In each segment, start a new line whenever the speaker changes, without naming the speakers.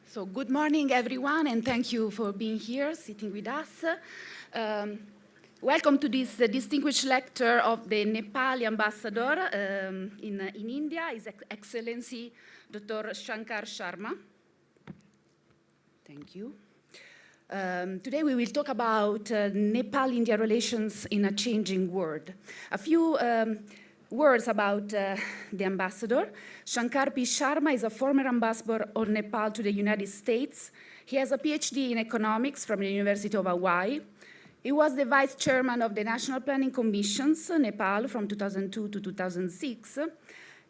So good morning, everyone, and thank you for being here, sitting with us. Welcome to this distinguished lecture of the Nepali ambassador in India, His Excellency Dr. Shankar Sharma. Thank you. Today we will talk about Nepal-India relations in a changing world. A few words about the ambassador. Shankar P. Sharma is a former ambassador of Nepal to the United States. He has a PhD in economics from the University of Hawaii. He was the vice chairman of the National Planning Commissions, Nepal, from 2002 to 2006.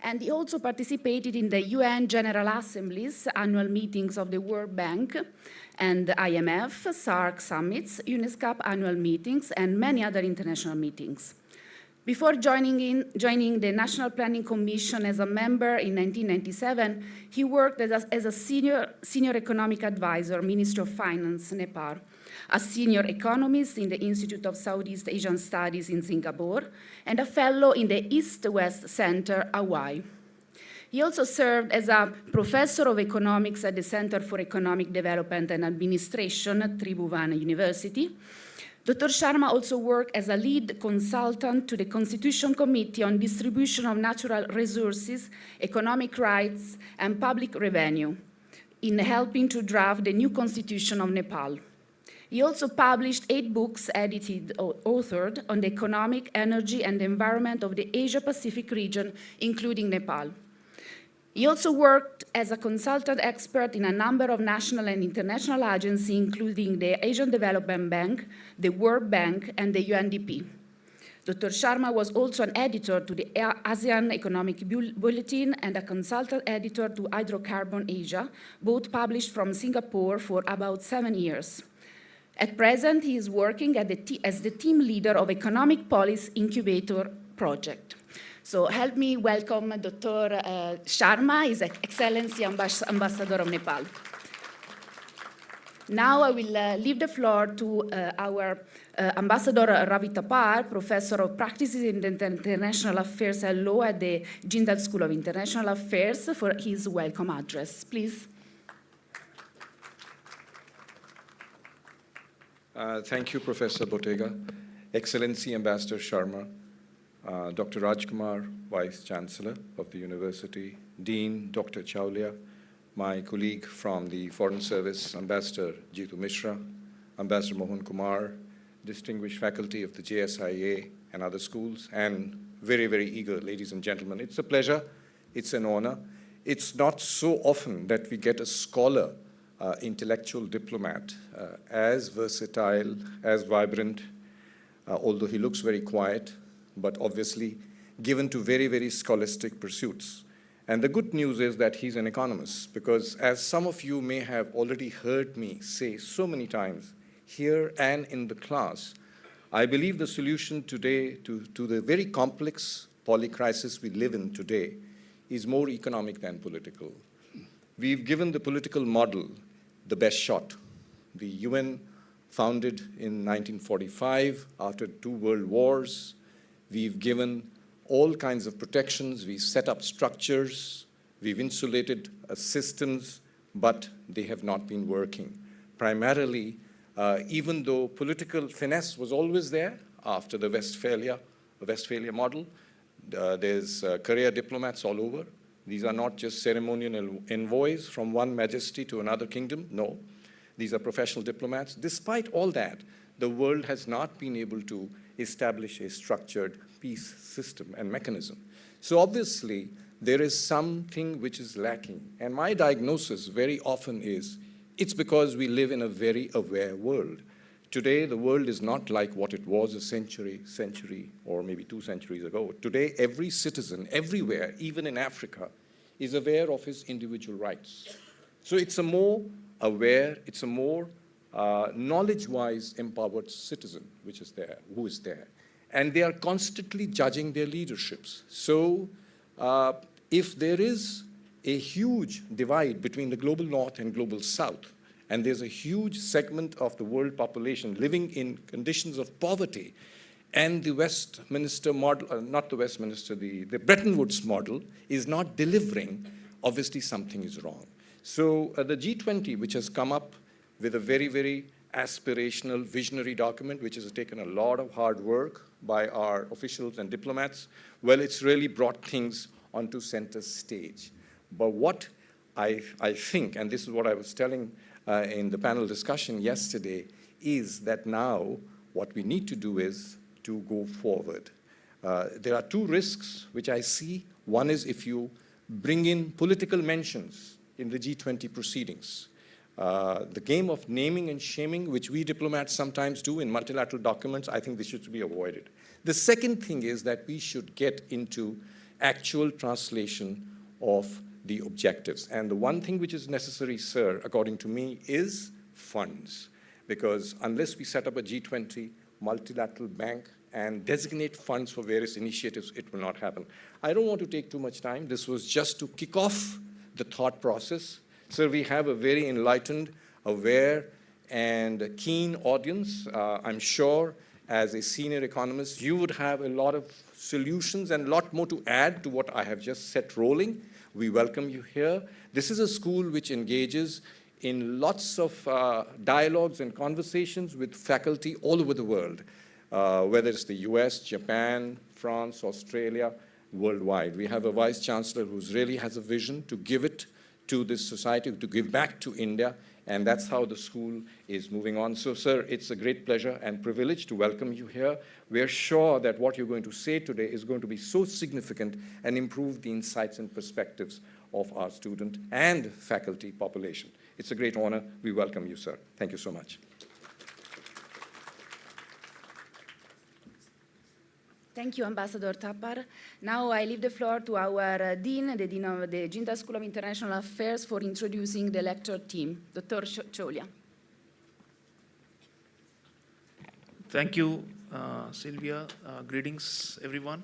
And he also participated in the UN General Assembly's annual meetings of the World Bank and the IMF, SAARC summits, UNESCO annual meetings, and many other international meetings. Before joining the National Planning Commission as a member in 1997, he worked as a senior economic advisor, Minister of Finance, Nepal, a senior economist in the Institute of Southeast Asian Studies in Singapore, and a fellow in the East-West Center, Hawaii. He also served as a professor of economics at the Center for Economic Development and Administration at Tribhuvan University. Dr. Sharma also worked as a lead consultant to the Constitution Committee on Distribution of Natural Resources, Economic Rights, and Public Revenue in helping to draft the new Constitution of Nepal. He also published 8 books, edited or authored, on the economic, energy, and environment of the Asia-Pacific region, including Nepal. He also worked as a consultant expert in a number of national and international agencies, including the Asian Development Bank, the World Bank, and the UNDP. Dr. Sharma was also an editor to the ASEAN Economic Bulletin and a consultant editor to Hydrocarbon Asia, both published from Singapore for about 7 years. At present, he is working as the team leader of Economic Policy Incubator Project. So help me welcome Dr. Sharma, His Excellency Ambassador of Nepal. Now I will leave the floor to our Ambassador Ravi Tapar, Professor of Practices in International Affairs and Law at the Jindal School of International Affairs, for his welcome address. Please.
Thank you, Professor Bottega. Excellency Ambassador Sharma, Dr. Rajkumar, Vice Chancellor of the University, Dean Dr. Chaulia, my colleague from the Foreign Service, Ambassador Jitu Mishra, Ambassador Mohan Kumar, distinguished faculty of the JSIA and other schools, and very, very eager ladies and gentlemen. It's a pleasure, it's an honor. It's not so often that we get a scholar, intellectual diplomat, as versatile, as vibrant, although he looks very quiet, but obviously given to very, very scholastic pursuits. And the good news is that he's an economist, because as some of you may have already heard me say so many times here and in the class, I believe the solution today to the very complex polycrisis we live in today is more economic than political. We've given the political model the best shot. The UN founded in 1945 after 2 world wars. We've given all kinds of protections. We've set up structures. We've insulated systems, but they have not been working. Primarily, even though political finesse was always there after the Westphalia model, there's career diplomats all over. These are not just ceremonial envoys from one majesty to another kingdom. No, these are professional diplomats. Despite all that, the world has not been able to establish a structured peace system and mechanism. So obviously, there is something which is lacking. And my diagnosis very often is, it's because we live in a very aware world. Today, the world is not like what it was a century, or maybe 2 centuries ago. Today, every citizen, everywhere, even in Africa, is aware of his individual rights. So it's a more aware, it's a more knowledge-wise empowered citizen who is there. And they are constantly judging their leaderships. So if there is a huge divide between the global north and global south. And there's a huge segment of the world population living in conditions of poverty. And the Westminster model, not the Westminster, the Bretton Woods model is not delivering. Obviously, something is wrong. So the G20, which has come up with a very, very aspirational, visionary document, which has taken a lot of hard work by our officials and diplomats, well, it's really brought things onto center stage. But what I think, and this is what I was telling in the panel discussion yesterday, is that now what we need to do is to go forward. There are two risks which I see. One is if you bring in political mentions in the G20 proceedings. The game of naming and shaming, which we diplomats sometimes do in multilateral documents, I think this should be avoided. The second thing is that we should get into actual translation of the objectives. And the one thing which is necessary, sir, according to me, is funds. Because unless we set up a G20 multilateral bank and designate funds for various initiatives, it will not happen. I don't want to take too much time. This was just to kick off the thought process. Sir, we have a very enlightened, aware, and keen audience. I'm sure as a senior economist, you would have a lot of solutions and a lot more to add to what I have just set rolling. We welcome you here. This is a school which engages in lots of dialogues and conversations with faculty all over the world, whether it's the US, Japan, France, Australia, worldwide. We have a vice chancellor who really has a vision to give it to this society, to give back to India, and that's how the school is moving on. So, sir, it's a great pleasure and privilege to welcome you here. We're sure that what you're going to say today is going to be so significant and improve the insights and perspectives of our student and faculty population. It's a great honor. We welcome you, sir. Thank you so much.
Thank you, Ambassador Thapar. Now I leave the floor to our Dean, the Dean of the Jinta School of International Affairs, for introducing the lecture team, Dr. Cholia.
Thank you, Sylvia. Greetings, everyone.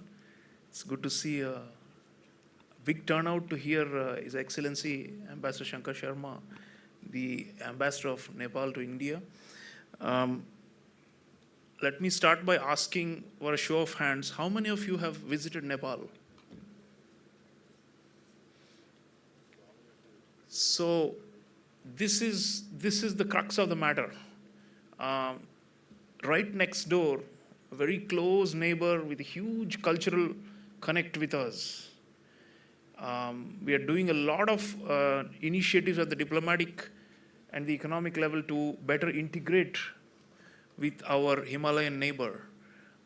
It's good to see a big turnout to hear His Excellency Ambassador Shankar Sharma, the Ambassador of Nepal to India. Let me start by asking, for a show of hands, how many of you have visited Nepal? So this is the crux of the matter. Right next door, a very close neighbor with a huge cultural connect with us. We are doing a lot of initiatives at the diplomatic and the economic level to better integrate with our Himalayan neighbor.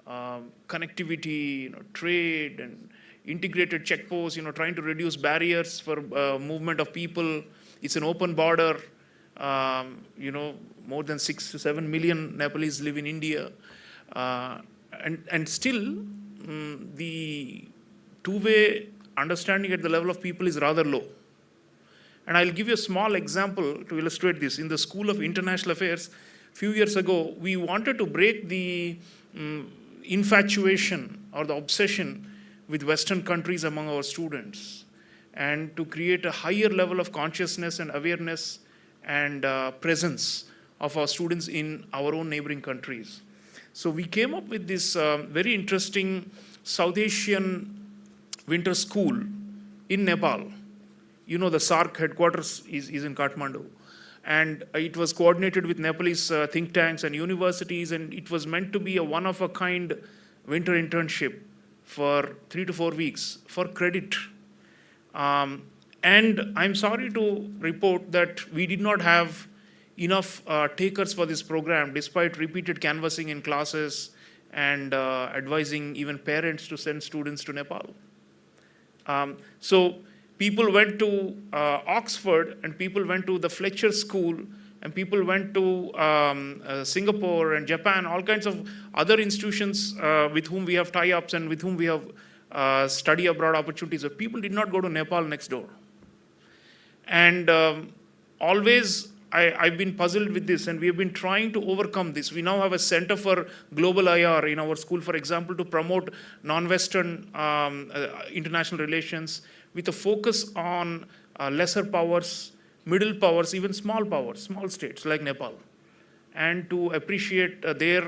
Connectivity, trade, and integrated checkposts, trying to reduce barriers for movement of people. It's an open border. More than 6 to 7 million Nepalese live in India. And still, the two-way understanding at the level of people is rather low. And I'll give you a small example to illustrate this. In the School of International Affairs, a few years ago, we wanted to break the infatuation or the obsession with Western countries among our students and to create a higher level of consciousness and awareness and presence of our students in our own neighboring countries. So we came up with this very interesting South Asian winter school in Nepal. The SAARC headquarters is in Kathmandu. And it was coordinated with Nepalese think tanks and universities, and it was meant to be a one-of-a-kind winter internship for 3 to 4 weeks for credit. And I'm sorry to report that we did not have enough takers for this program, despite repeated canvassing in classes and advising even parents to send students to Nepal. So people went to Oxford, and people went to the Fletcher School, and people went to Singapore and Japan, all kinds of other institutions with whom we have tie-ups and with whom we have study abroad opportunities. But people did not go to Nepal next door. And always I've been puzzled with this, and we have been trying to overcome this. We now have a Center for Global IR in our school, for example, to promote non-Western international relations with a focus on lesser powers, middle powers, even small powers, small states like Nepal, and to appreciate their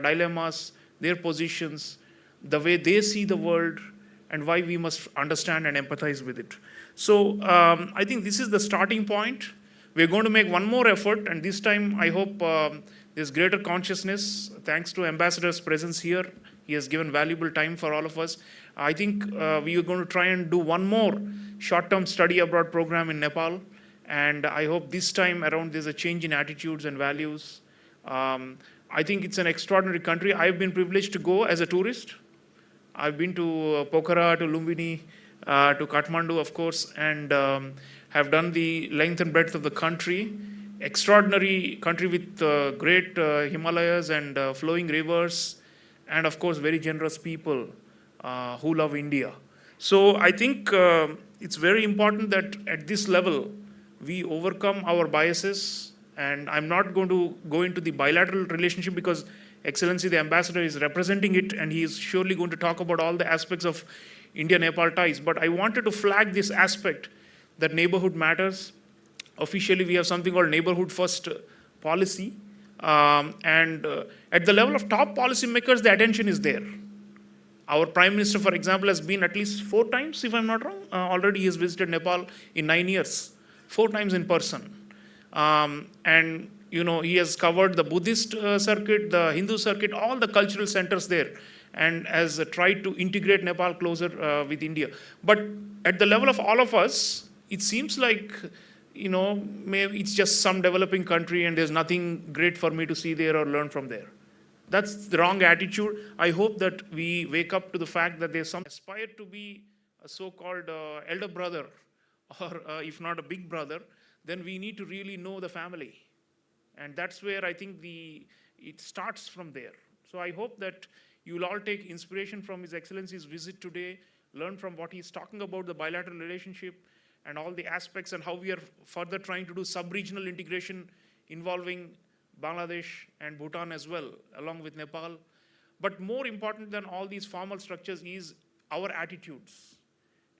dilemmas, their positions, the way they see the world, and why we must understand and empathize with it. So I think this is the starting point. We're going to make one more effort, and this time I hope there's greater consciousness. Thanks to Ambassador's presence here, he has given valuable time for all of us. I think we are going to try and do one more short-term study abroad program in Nepal, and I hope this time around there's a change in attitudes and values. I think it's an extraordinary country. I've been privileged to go as a tourist. I've been to Pokhara, to Lumbini, to Kathmandu, of course, and have done the length and breadth of the country. Extraordinary country with great Himalayas and flowing rivers, and of course, very generous people who love India. So I think it's very important that at this level, we overcome our biases. And I'm not going to go into the bilateral relationship because Excellency, the ambassador, is representing it, and he is surely going to talk about all the aspects of India-Nepal ties. But I wanted to flag this aspect that neighborhood matters. Officially, we have something called neighborhood first policy. And at the level of top policymakers, the attention is there. Our Prime Minister, for example, has been at least 4 times, if I'm not wrong. Already he has visited Nepal in 9 years, 4 times in person. And he has covered the Buddhist circuit, the Hindu circuit, all the cultural centers there, and has tried to integrate Nepal closer with India. But at the level of all of us, it seems like, maybe it's just some developing country and there's nothing great for me to see there or learn from there. That's the wrong attitude. I hope that we wake up to the fact that there's some aspire to be a so-called elder brother, or if not a big brother, then we need to really know the family. And that's where I think it starts from there. So I hope that you will all take inspiration from His Excellency's visit today, learn from what he's talking about, the bilateral relationship, and all the aspects, and how we are further trying to do sub-regional integration involving Bangladesh and Bhutan as well, along with Nepal. But more important than all these formal structures is our attitudes.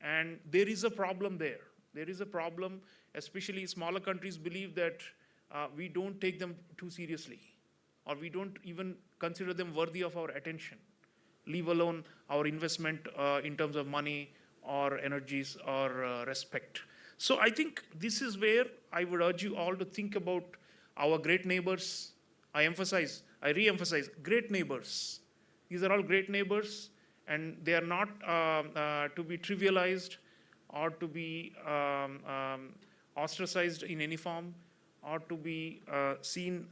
And there is a problem there. There is a problem. Especially smaller countries believe that we don't take them too seriously, or we don't even consider them worthy of our attention, leave alone our investment in terms of money or energies or respect. So I think this is where I would urge you all to think about our great neighbors. I re-emphasize, great neighbors. These are all great neighbors, and they are not to be trivialized or to be ostracized in any form, or to be seen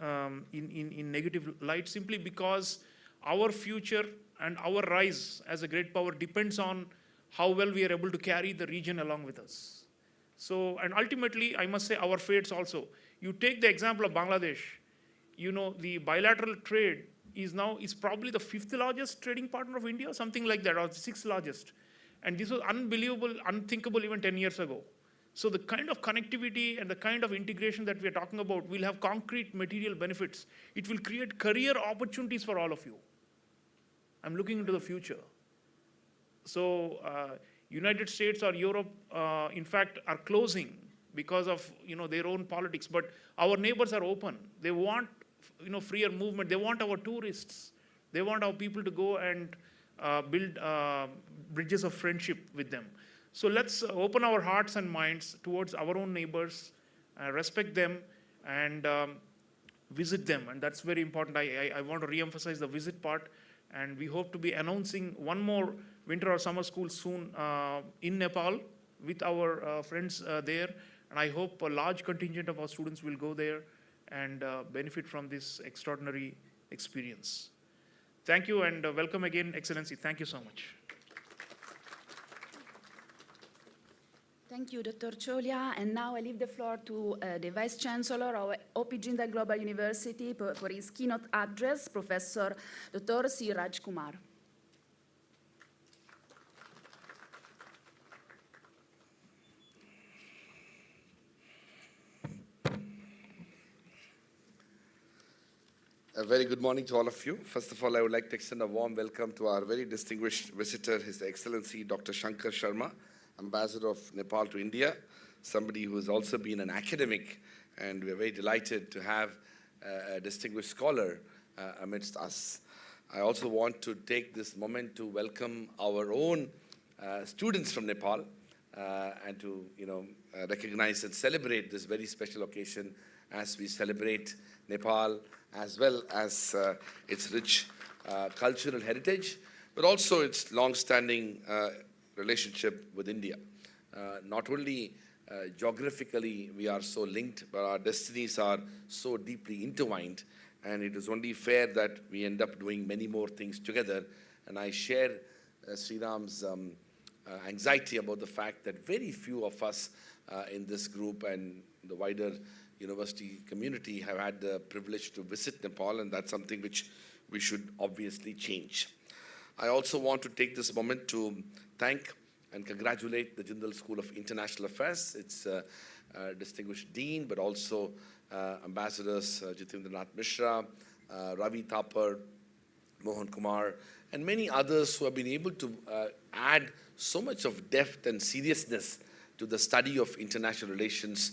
in negative light, simply because our future and our rise as a great power depends on how well we are able to carry the region along with us. So, and ultimately, I must say our fates also. You take the example of Bangladesh, the bilateral trade is probably the 5th largest trading partner of India, something like that, or the 6th largest. And this was unbelievable, unthinkable even 10 years ago. So the kind of connectivity and the kind of integration that we are talking about will have concrete material benefits. It will create career opportunities for all of you. I'm looking into the future. So United States or Europe, in fact, are closing because of their own politics. But our neighbors are open. They want freer movement. They want our tourists. They want our people to go and build bridges of friendship with them. So let's open our hearts and minds towards our own neighbors, respect them, and visit them. And that's very important. I want to re-emphasize the visit part. And we hope to be announcing one more winter or summer school soon in Nepal with our friends there. And I hope a large contingent of our students will go there and benefit from this extraordinary experience. Thank you, and welcome again, Excellency. Thank you so much.
Thank you, Dr. Cholia. And now I leave the floor to the Vice Chancellor of OP Jindal Global University for his keynote address, Professor Dr. C. Rajkumar.
A very good morning to all of you. First of all, I would like to extend a warm welcome to our very distinguished visitor, His Excellency Dr. Shankar Sharma, Ambassador of Nepal to India. somebody who has also been an academic, and we're very delighted to have a distinguished scholar amidst us. I also want to take this moment to welcome our own students from Nepal and to recognize and celebrate this very special occasion as we celebrate Nepal as well as its rich cultural heritage, but also its long-standing relationship with India. Not only geographically we are so linked, but our destinies are so deeply intertwined, and it is only fair that we end up doing many more things together. And I share Sriram's anxiety about the fact that very few of us in this group and the wider university community have had the privilege to visit Nepal, and that's something which we should obviously change. I also want to take this moment to thank and congratulate the Jindal School of International Affairs, its distinguished dean, but also ambassadors Jitindranath Mishra, Ravi Thapar, Mohan Kumar, and many others who have been able to add so much of depth and seriousness to the study of international relations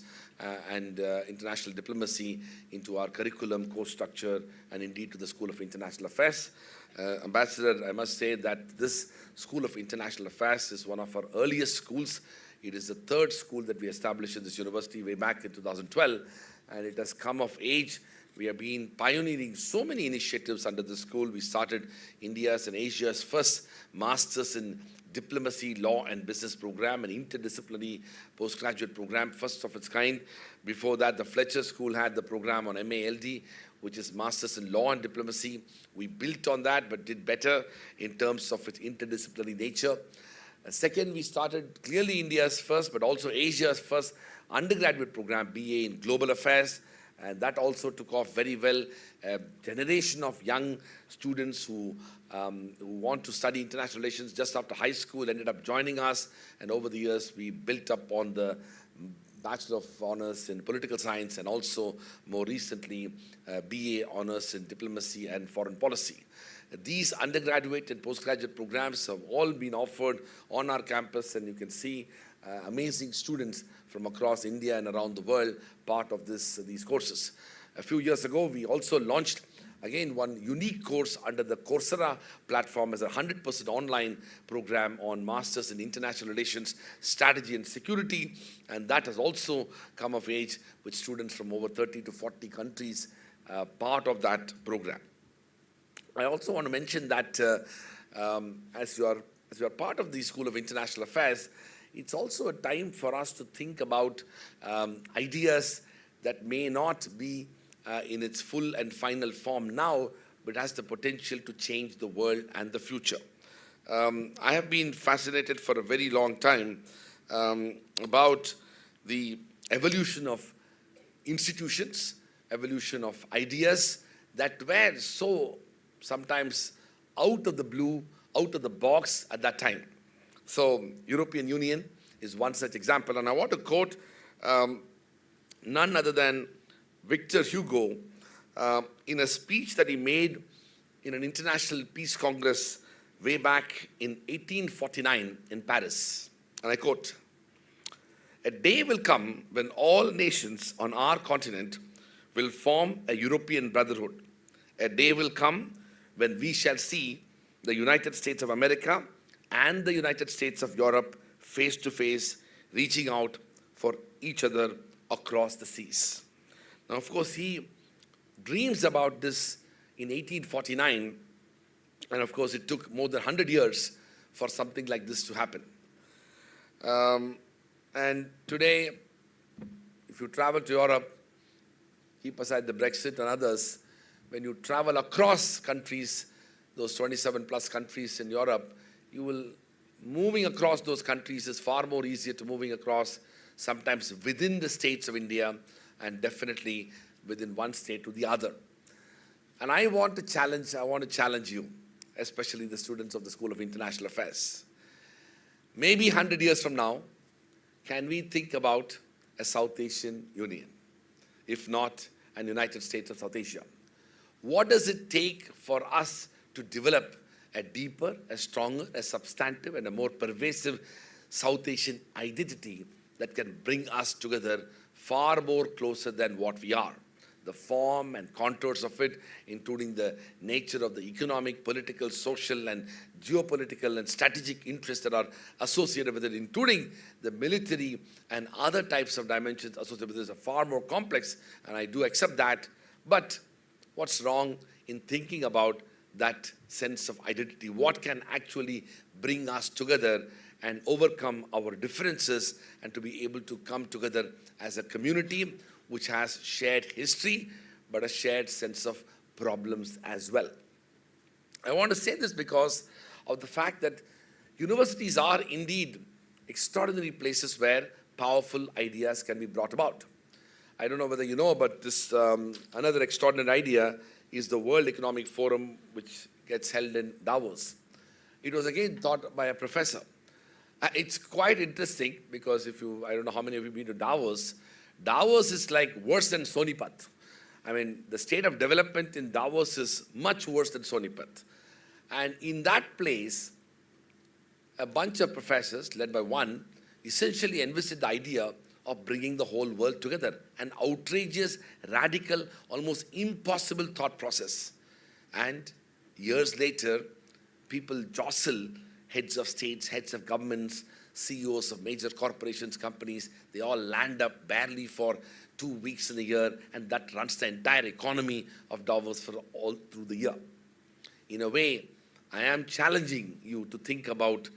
and international diplomacy into our curriculum, course structure, and indeed to the School of International Affairs. Ambassador, I must say that this School of International Affairs is one of our earliest schools. It is the third school that we established in this university way back in 2012, and it has come of age. We have been pioneering so many initiatives under the school. We started India's and Asia's first Masters in Diplomacy, Law and Business program, an interdisciplinary postgraduate program, first of its kind. Before that, the Fletcher School had the program on MALD, which is Masters in Law and Diplomacy. We built on that, but did better in terms of its interdisciplinary nature. Second, we started clearly India's first, but also Asia's first undergraduate program, BA in Global Affairs. And that also took off very well. A generation of young students who want to study international relations just after high school ended up joining us. And over the years, we built up on the Bachelor of Honors in Political Science and also more recently BA Honors in Diplomacy and Foreign Policy. These undergraduate and postgraduate programs have all been offered on our campus, and you can see amazing students from across India and around the world part of these courses. A few years ago, we also launched again one unique course under the Coursera platform as a 100% online program on Masters in International Relations, Strategy and Security, and that has also come of age with students from over 30 to 40 countries part of that program. I also want to mention that as you are part of the School of International Affairs, it's also a time for us to think about ideas that may not be in its full and final form now, but has the potential to change the world and the future. I have been fascinated for a very long time about the evolution of institutions, evolution of ideas that were so sometimes out of the blue, out of the box at that time. So European Union is one such example, and I want to quote none other than Victor Hugo in a speech that he made in an International Peace Congress way back in 1849 in Paris. And I quote, "A day will come when all nations on our continent will form a European brotherhood. A day will come when we shall see the United States of America and the United States of Europe face to face, reaching out for each other across the seas." Now, of course, he dreams about this in 1849, and of course, it took more than 100 years for something like this to happen. And today, if you travel to Europe, keep aside the Brexit and others, when you travel across countries, those 27 plus countries in Europe, moving across those countries is far more easier to moving across sometimes within the states of India and definitely within one state to the other. And I want to challenge you, especially the students of the School of International Affairs. Maybe 100 years from now, can we think about a South Asian Union? If not, an United States of South Asia. What does it take for us to develop a deeper, a stronger, a substantive, and a more pervasive South Asian identity that can bring us together far more closer than what we are. The form and contours of it, including the nature of the economic, political, social, and geopolitical and strategic interests that are associated with it, including the military and other types of dimensions associated with it, are far more complex, and I do accept that. But what's wrong in thinking about that sense of identity? What can actually bring us together and overcome our differences and to be able to come together as a community which has shared history, but a shared sense of problems as well. I want to say this because of the fact that universities are indeed extraordinary places where powerful ideas can be brought about. I don't know whether you know, but this another extraordinary idea is the World Economic Forum, which gets held in Davos. It was again thought by a professor. It's quite interesting because I don't know how many of you have been to Davos. Davos is like worse than Sonipat. I mean, the state of development in Davos is much worse than Sonipat. And in that place, a bunch of professors, led by one, essentially envisaged the idea of bringing the whole world together. An outrageous, radical, almost impossible thought process. And years later, people jostle heads of states, heads of governments, CEOs of major corporations, companies. They all land up barely for 2 weeks in a year, and that runs the entire economy of Davos for all through the year. In a way, I am challenging you to think about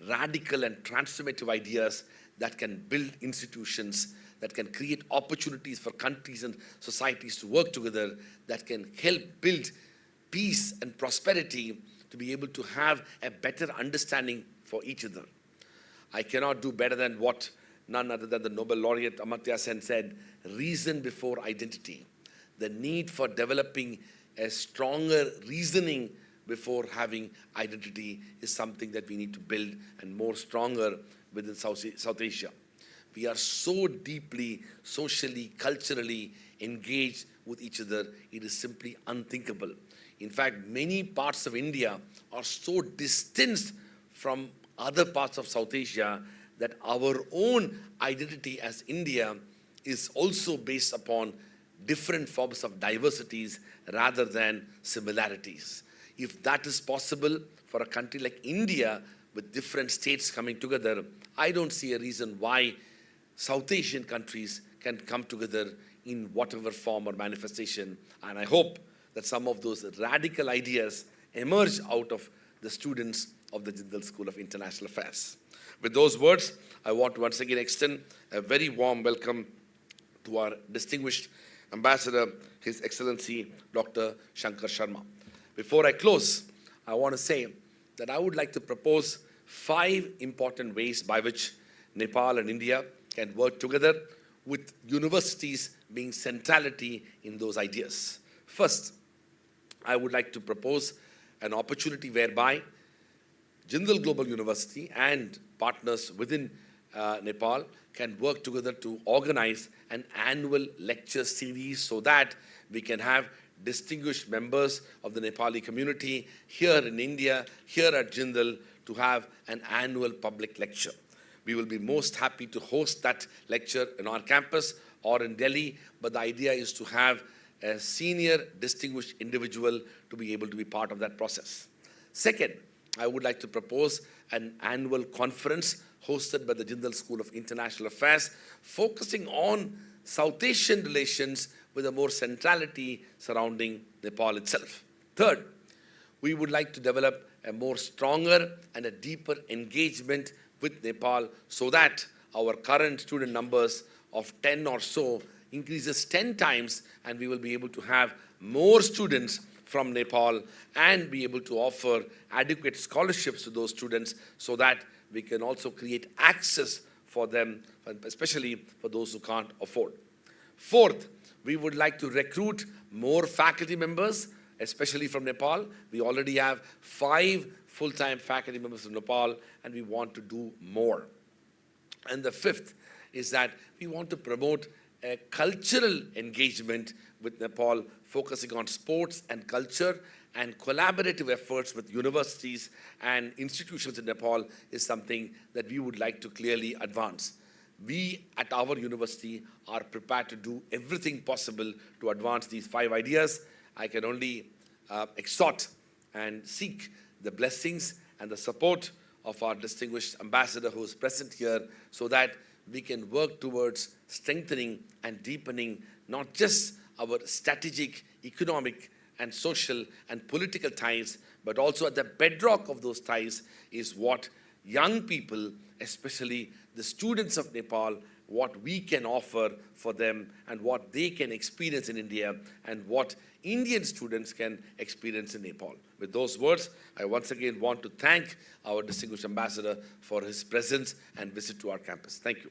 radical and transformative ideas that can build institutions, that can create opportunities for countries and societies to work together, that can help build peace and prosperity, to be able to have a better understanding for each other. I cannot do better than what none other than the Nobel laureate Amartya Sen said: reason before identity. The need for developing a stronger reasoning before having identity is something that we need to build, and more stronger within South Asia. We are so deeply, socially, culturally engaged with each other, it is simply unthinkable. In fact, many parts of India are so distanced from other parts of South Asia that our own identity as India is also based upon different forms of diversities rather than similarities. If that is possible for a country like India with different states coming together, I don't see a reason why South Asian countries can come together in whatever form or manifestation. And I hope that some of those radical ideas emerge out of the students of the Jindal School of International Affairs. With those words, I want to once again extend a very warm welcome to our distinguished ambassador, His Excellency Dr. Shankar Sharma. Before I close, I want to say that I would like to propose 5 important ways by which Nepal and India can work together, with universities being centrality in those ideas. First, I would like to propose an opportunity whereby Jindal Global University and partners within Nepal can work together to organize an annual lecture series so that we can have distinguished members of the Nepali community here in India, here at Jindal, to have an annual public lecture. We will be most happy to host that lecture in our campus or in Delhi, but the idea is to have a senior distinguished individual to be able to be part of that process. Second, I would like to propose an annual conference hosted by the Jindal School of International Affairs, focusing on South Asian relations with a more centrality surrounding Nepal itself. Third, we would like to develop a more stronger and a deeper engagement with Nepal so that our current student numbers of 10 or so increases 10 times, and we will be able to have more students from Nepal and be able to offer adequate scholarships to those students so that we can also create access for them, especially for those who can't afford. Fourth, we would like to recruit more faculty members, especially from Nepal. We already have 5 full-time faculty members from Nepal, and we want to do more. And the fifth is that we want to promote a cultural engagement with Nepal, focusing on sports and culture, and collaborative efforts with universities and institutions in Nepal is something that we would like to clearly advance. we at our university are prepared to do everything possible to advance these 5 ideas. I can only exhort and seek the blessings and the support of our distinguished ambassador who is present here, so that we can work towards strengthening and deepening not just our strategic, economic, and social and political ties, but also at the bedrock of those ties is what young people, especially the students of Nepal, what we can offer for them and what they can experience in India and what Indian students can experience in Nepal. With those words, I once again want to thank our distinguished ambassador for his presence and visit to our campus. Thank you.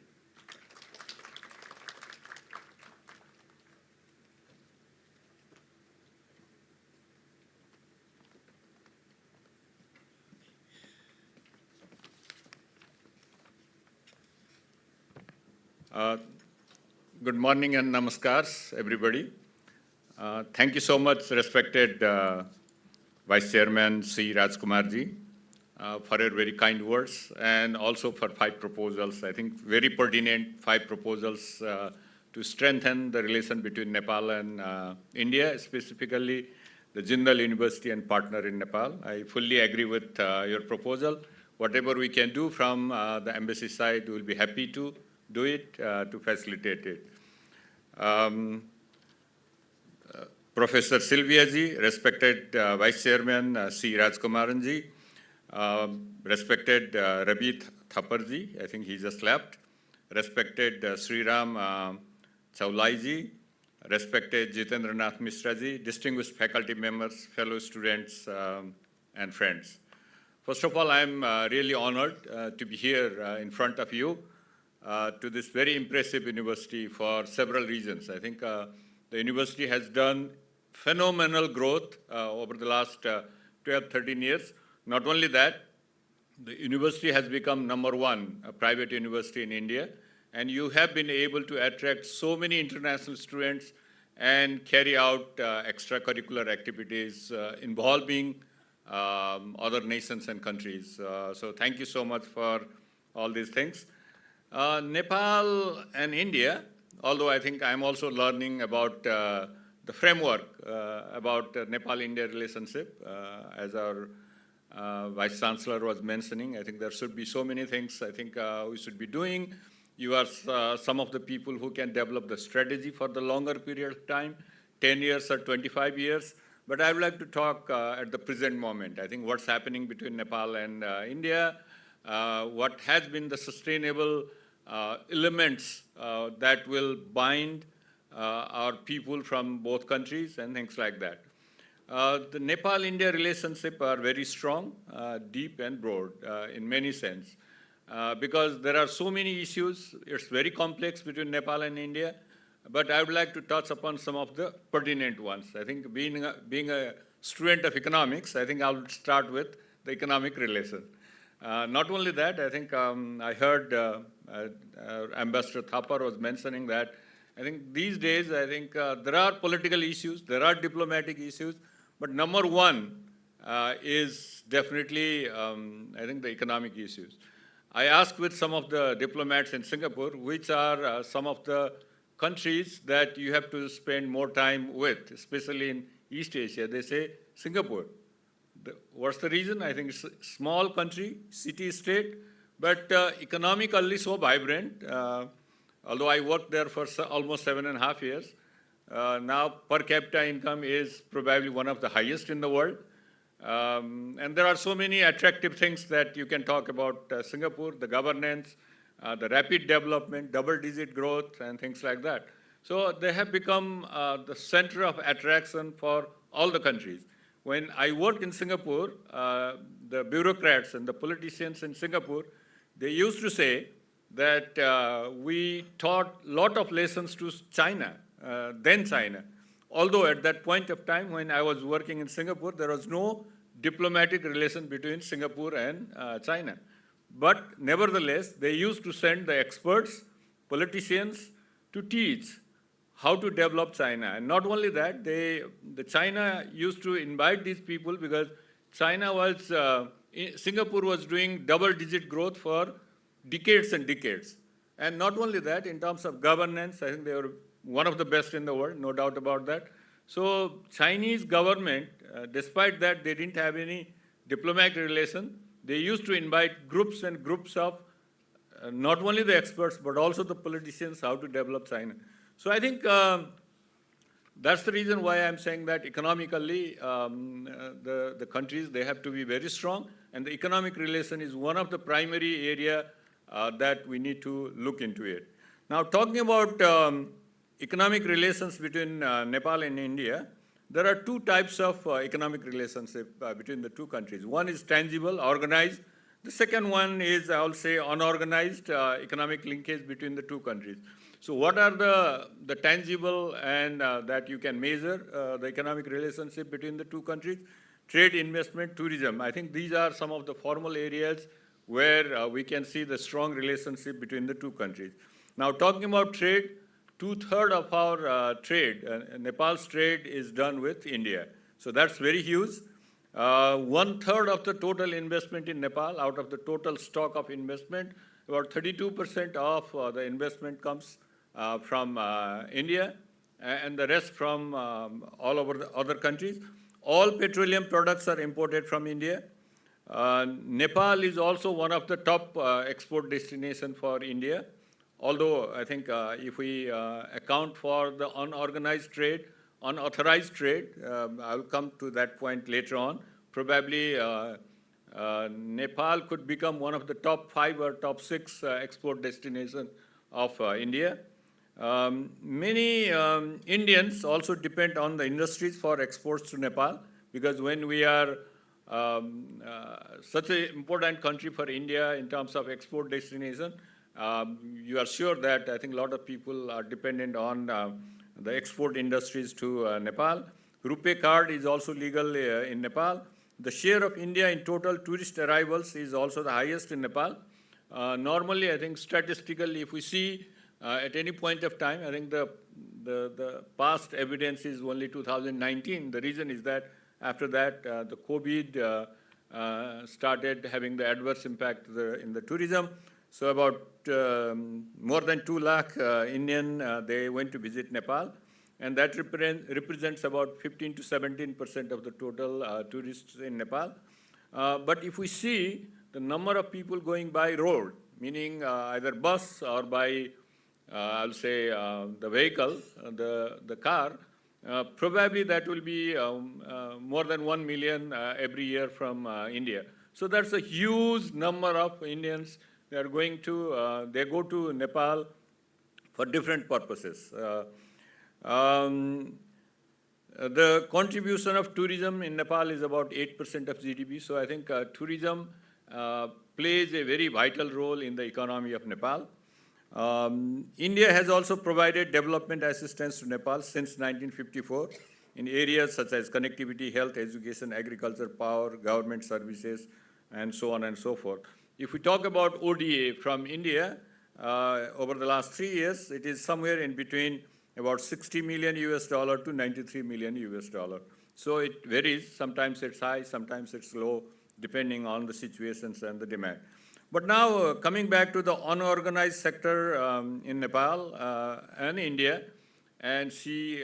Good morning and namaskars, everybody. Thank you so much, respected Vice Chairman C. Rajkumarji, for your very kind words, and also for 5 proposals. I think very pertinent 5 proposals to strengthen the relation between Nepal and India, specifically the Jindal University and partner in Nepal. I fully agree with your proposal. Whatever we can do from the embassy side, we will be happy to do it to facilitate it. Professor Sylvia ji, respected Vice Chairman C. Rajkumaran ji, respected Ravi Thapar ji, I think he just left, respected Sriram Chaulai ji, respected Jitendra Nath Mishra ji, distinguished faculty members, fellow students, and friends. First of all, I'm really honored to be here in front of you to this very impressive university for several reasons. I think the university has done phenomenal growth over the last 12, 13 years. Not only that, the university has become #1 private university in India, and you have been able to attract so many international students and carry out extracurricular activities involving other nations and countries. So thank you so much for all these things. Nepal and India, although I think I'm also learning about the framework about Nepal-India relationship, as our Vice Chancellor was mentioning. I think there should be so many things I think we should be doing. You are some of the people who can develop the strategy for the longer period of time, 10 years or 25 years. But I would like to talk at the present moment. I think what's happening between Nepal and India, what has been the sustainable elements that will bind our people from both countries and things like that. The Nepal-India relationship are very strong, deep and broad in many sense, because there are so many issues. It's very complex between Nepal and India, but I would like to touch upon some of the pertinent ones. I think being a student of economics, I think I'll start with the economic relation. Not only that, I think I heard Ambassador Thapar was mentioning that I think these days, I think there are political issues, there are diplomatic issues, but #1 is definitely, I think, the economic issues. I asked with some of the diplomats in Singapore, which are some of the countries that you have to spend more time with, especially in East Asia. They say Singapore. What's the reason? I think it's a small country, city-state, but economically so vibrant. Although I worked there for almost 7.5 years, now per capita income is probably one of the highest in the world. And there are so many attractive things that you can talk about Singapore, the governance, the rapid development, double-digit growth, and things like that. So they have become the center of attraction for all the countries. When I worked in Singapore, the bureaucrats and the politicians in Singapore, they used to say that we taught a lot of lessons to China, then China. Although at that point of time when I was working in Singapore, there was no diplomatic relation between Singapore and China. But nevertheless, they used to send the experts, politicians, to teach how to develop China. And not only that, the China used to invite these people because China was, Singapore was doing double-digit growth for decades and decades. And not only that, in terms of governance, I think they were one of the best in the world, no doubt about that. So Chinese government, despite that they didn't have any diplomatic relation, they used to invite groups and groups of not only the experts, but also the politicians, how to develop China. So I think that's the reason why I'm saying that economically, the countries, they have to be very strong, and the economic relation is one of the primary area that we need to look into it. Now, talking about economic relations between Nepal and India, there are two types of economic relationship between the two countries. One is tangible, organized. The second one is, I'll say, unorganized economic linkage between the two countries. So what are the tangible and that you can measure the economic relationship between the two countries? Trade, investment, tourism. I think these are some of the formal areas where we can see the strong relationship between the two countries. Now, talking about trade, 2/3 of our trade, Nepal's trade is done with India. So that's very huge. 1/3 of the total investment in Nepal, out of the total stock of investment, about 32% of the investment comes from India, and the rest from all over the other countries. All petroleum products are imported from India. Nepal is also one of the top export destinations for India. Although I think if we account for the unorganized trade, unauthorized trade, I'll come to that point later on. Probably Nepal could become one of the top 5 or top 6 export destinations of India. Many Indians also depend on the industries for exports to Nepal, because when we are such an important country for India in terms of export destination, you are sure that I think a lot of people are dependent on the export industries to Nepal. RuPay card is also legal in Nepal. The share of India in total tourist arrivals is also the highest in Nepal. Normally, I think statistically, if we see at any point of time, I think the past evidence is only 2019. The reason is that after that, the COVID started having the adverse impact in the tourism. So about more than 2 lakh Indian, they went to visit Nepal, and that represents about 15 to 17% of the total tourists in Nepal. But if we see the number of people going by road, meaning either bus or by, I'll say, the vehicle, the car, probably that will be more than 1 million every year from India. So that's a huge number of Indians. They are going to, they go to Nepal for different purposes. The contribution of tourism in Nepal is about 8% of GDP. So I think tourism plays a very vital role in the economy of Nepal. India has also provided development assistance to Nepal since 1954 in areas such as connectivity, health, education, agriculture, power, government services, and so on and so forth. If we talk about ODA from India, over the last 3 years, it is somewhere in between about $60 million to $93 million. So it varies. Sometimes it's high, sometimes it's low, depending on the situations and the demand. But now, coming back to the unorganized sector in Nepal and India, and see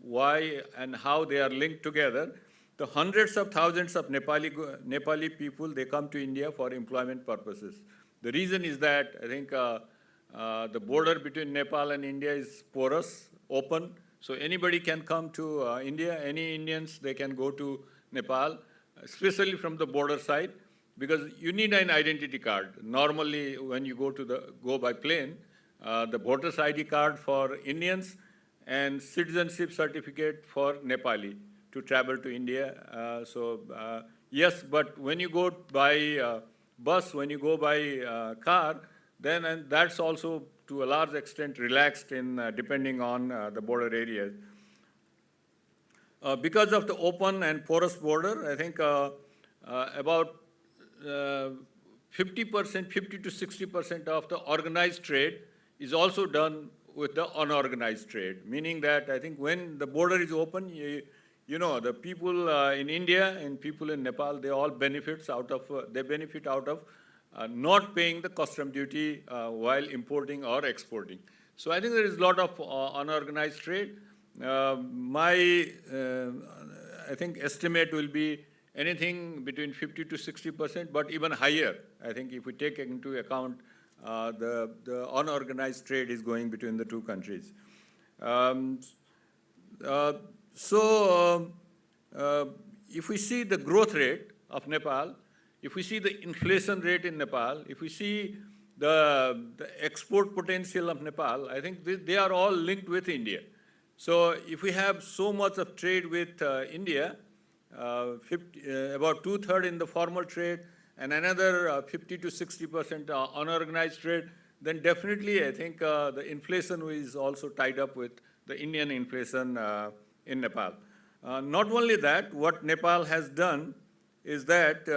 why and how they are linked together, the hundreds of thousands of Nepali people, they come to India for employment purposes. The reason is that I think the border between Nepal and India is porous, open, so anybody can come to India. Any Indians, they can go to Nepal, especially from the border side, because you need an identity card. Normally, when you go by plane, the voter's ID card for Indians and citizenship certificate for Nepali to travel to India. Yes, but when you go by bus, when you go by car, then and that's also to a large extent relaxed in depending on the border areas. Because of the open and porous border, I think about 50%, 50 to 60% of the organized trade is also done with the unorganized trade, meaning that I think when the border is open, you know, the people in India and people in Nepal, they all benefit out of not paying the custom duty while importing or exporting. So I think there is a lot of unorganized trade. I think estimate will be anything between 50 to 60%, but even higher. I think if we take into account the unorganized trade is going between the two countries. If we see the growth rate of Nepal, if we see the inflation rate in Nepal, if we see the export potential of Nepal, I think they are all linked with India. So if we have so much of trade with India, about 2/3 in the formal trade and another 50 to 60% unorganized trade, then definitely I think the inflation is also tied up with the Indian inflation in Nepal. Not only that, what Nepal has done is that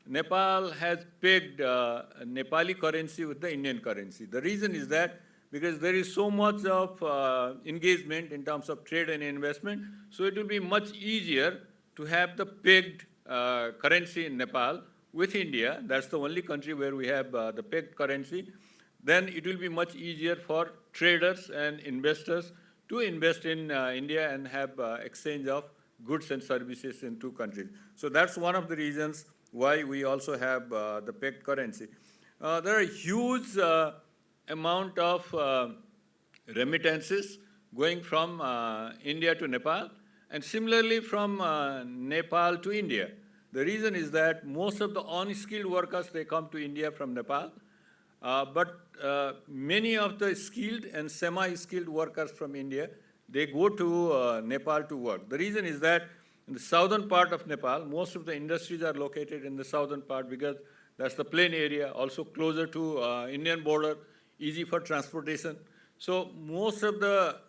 Nepal has pegged Nepali currency with the Indian currency. The reason is that because there is so much of engagement in terms of trade and investment, so it will be much easier to have the pegged currency in Nepal with India. That's the only country where we have the pegged currency. Then it will be much easier for traders and investors to invest in India and have exchange of goods and services in two countries. So that's one of the reasons why we also have the pegged currency. There are huge amount of remittances going from India to Nepal, and similarly from Nepal to India. The reason is that most of the unskilled workers, they come to India from Nepal, but many of the skilled and semi-skilled workers from India, they go to Nepal to work. The reason is that in the southern part of Nepal, most of the industries are located in the southern part because that's the plain area, also closer to Indian border, easy for transportation. So most of the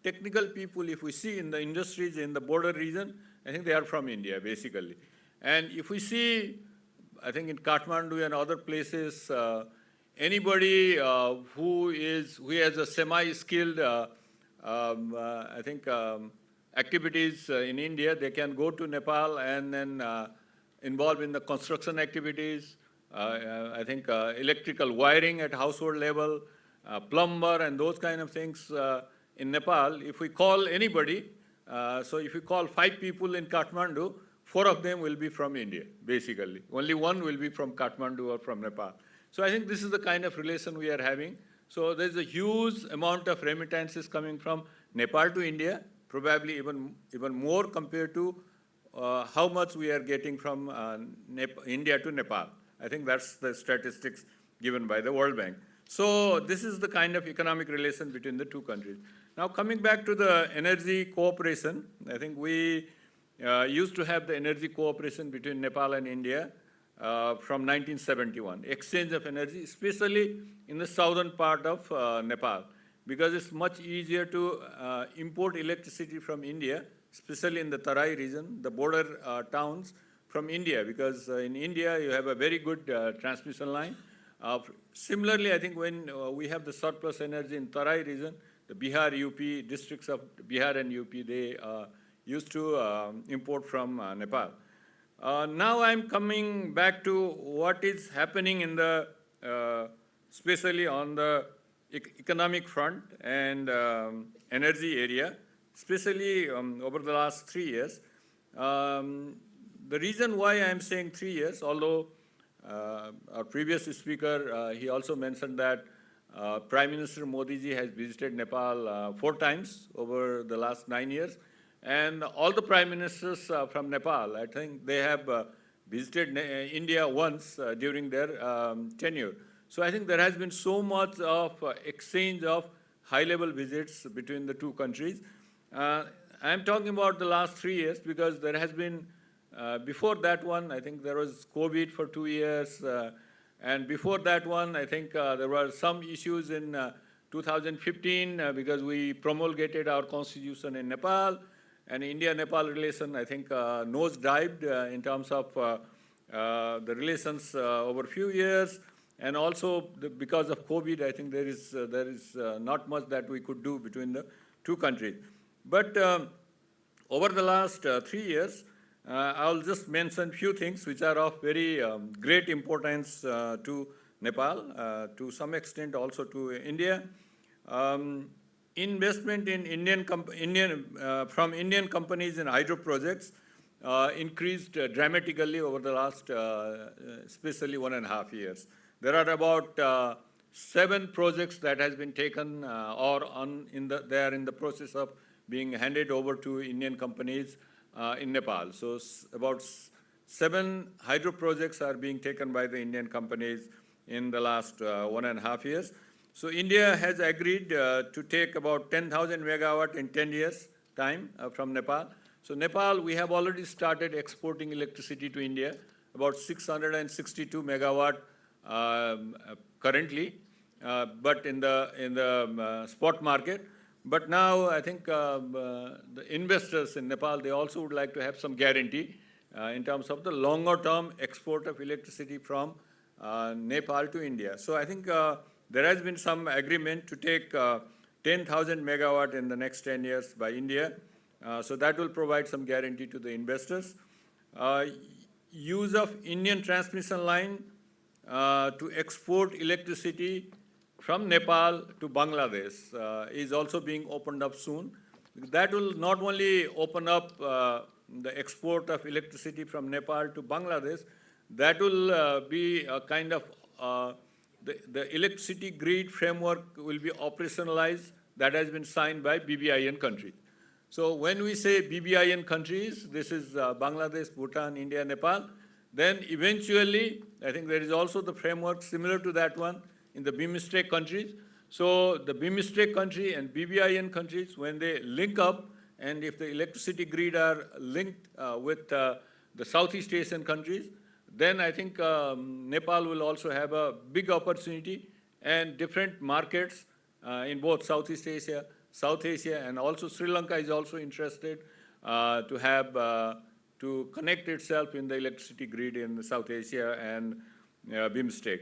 technical people, if we see in the industries in the border region, I think they are from India, basically. And if we see, I think in Kathmandu and other places, anybody who has a semi-skilled, I think, activities in India, they can go to Nepal and then involve in the construction activities, I think electrical wiring at household level, plumber and those kind of things in Nepal. If we call anybody, so if we call 5 people in Kathmandu, 4 of them will be from India, basically. Only 1 will be from Kathmandu or from Nepal. So I think this is the kind of relation we are having. So there's a huge amount of remittances coming from Nepal to India, probably even more compared to how much we are getting from India to Nepal. I think that's the statistics given by the World Bank. So this is the kind of economic relation between the two countries. Now coming back to the energy cooperation, I think we used to have the energy cooperation between Nepal and India from 1971, exchange of energy, especially in the southern part of Nepal, because it's much easier to import electricity from India, especially in the Tarai region, the border towns from India, because in India you have a very good transmission line. Similarly, I think when we have the surplus energy in Tarai region, the Bihar, UP, districts of Bihar and UP, they used to import from Nepal. Now I'm coming back to what is happening in the, especially on the economic front and energy area, especially over the last 3 years. The reason why I'm saying 3 years, although our previous speaker, he also mentioned that Prime Minister Modi ji has visited Nepal 4 times over the last 9 years. And all the prime ministers from Nepal, I think they have visited India once during their tenure. So I think there has been so much of exchange of high-level visits between the two countries. I'm talking about the last 3 years because there has been, before that one, I think there was COVID for 2 years. And before that one, I think there were some issues in 2015 because we promulgated our constitution in Nepal. And India-Nepal relation, I think, nosedived in terms of the relations over a few years. And also, because of COVID, I think there is not much that we could do between the two countries. But over the last 3 years, I'll just mention few things which are of very great importance to Nepal, to some extent also to India. Investment in from Indian companies in hydro projects increased dramatically over the last, especially 1.5 years. There are about 7 projects that has been taken or they are in the process of being handed over to Indian companies in Nepal. So about 7 hydro projects are being taken by the Indian companies in the last 1.5 years. So India has agreed to take about 10,000 megawatt in 10 years time from Nepal. So Nepal, we have already started exporting electricity to India, about 662 megawatt currently, but in the spot market. But now I think the investors in Nepal, they also would like to have some guarantee in terms of the longer term export of electricity from Nepal to India. So I think there has been some agreement to take 10,000 megawatt in the next 10 years by India. So that will provide some guarantee to the investors. Use of Indian transmission line to export electricity from Nepal to Bangladesh is also being opened up soon. That will not only open up the export of electricity from Nepal to Bangladesh, that will be a kind of the electricity grid framework will be operationalized that has been signed by BBIN countries. So when we say BBIN countries, this is Bangladesh, Bhutan, India, Nepal, then eventually, I think there is also the framework similar to that one in the BIMSTEC countries. So the BIMSTEC country and BBIN countries, when they link up, and if the electricity grid are linked with the Southeast Asian countries, then I think Nepal will also have a big opportunity, and different markets in both Southeast Asia, South Asia, and also Sri Lanka is also interested to have to connect itself in the electricity grid in South Asia and BIMSTEC.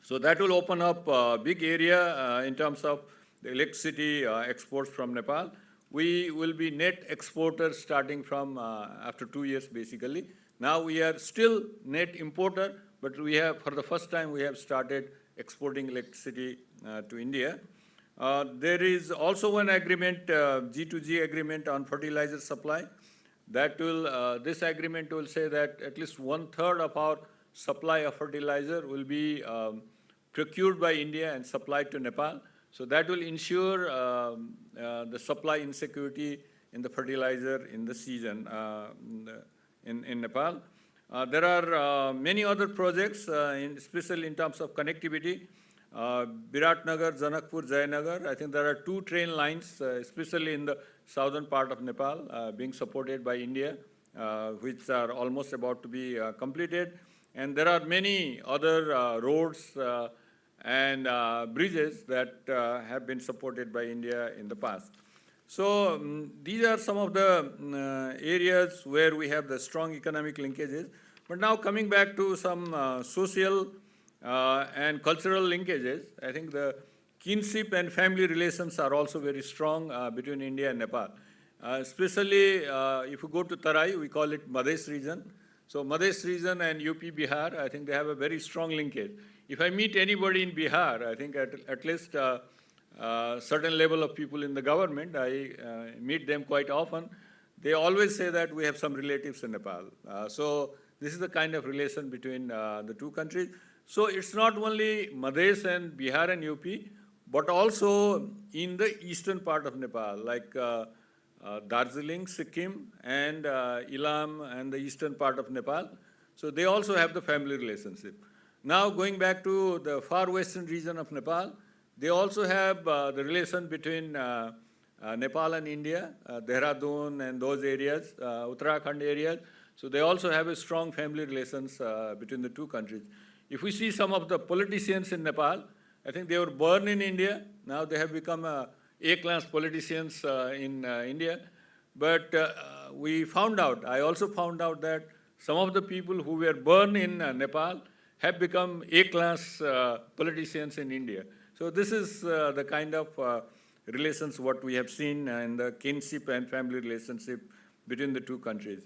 So that will open up a big area in terms of the electricity exports from Nepal. We will be net exporters starting from after 2 years basically. Now we are still net importer, but we have, for the first time, we have started exporting electricity to India. There is also one agreement, G2G agreement on fertilizer supply. That will, this agreement will say that at least 1/3 of our supply of fertilizer will be procured by India and supplied to Nepal. So that will ensure the supply insecurity in the fertilizer in the season in Nepal. There are many other projects, especially in terms of connectivity. Biratnagar, Janakpur, Jayanagar, I think there are 2 train lines, especially in the southern part of Nepal, being supported by India, which are almost about to be completed. And there are many other roads and bridges that have been supported by India in the past. So these are some of the areas where we have the strong economic linkages. But now coming back to some social and cultural linkages, I think the kinship and family relations are also very strong between India and Nepal. Especially if you go to Tarai, we call it Madhesh region. So Madhesh region and UP Bihar, I think they have a very strong linkage. If I meet anybody in Bihar, I think at least certain level of people in the government, I meet them quite often. They always say that we have some relatives in Nepal. So this is the kind of relation between the 2 countries. So it's not only Madhesh and Bihar and UP, but also in the eastern part of Nepal, like Darjeeling, Sikkim, and Ilam and the eastern part of Nepal. So they also have the family relationship. Now going back to the far western region of Nepal, they also have the relation between Nepal and India, Dehradun and those areas, Uttarakhand areas. So they also have a strong family relations between the 2 countries. If we see some of the politicians in Nepal, I think they were born in India. Now they have become A-class politicians in India. But we found out, I also found out that some of the people who were born in Nepal have become A-class politicians in India. So this is the kind of relations what we have seen in the kinship and family relationship between the 2 countries.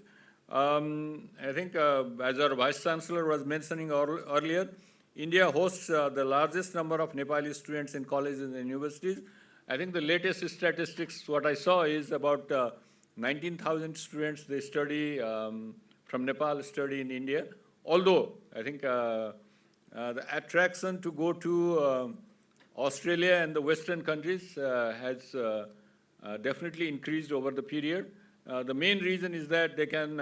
I think, as our Vice Chancellor was mentioning earlier, India hosts the largest number of Nepali students in colleges and universities. I think the latest statistics, what I saw is about 19,000 students, they study from Nepal, study in India. Although, I think the attraction to go to Australia and the Western countries has definitely increased over the period. The main reason is that they can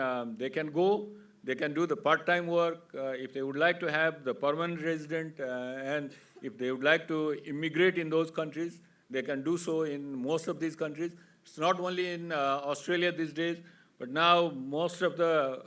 go, they can do the part-time work. If they would like to have the permanent resident, and if they would like to immigrate in those countries, they can do so in most of these countries. It's not only in Australia these days, but now most of the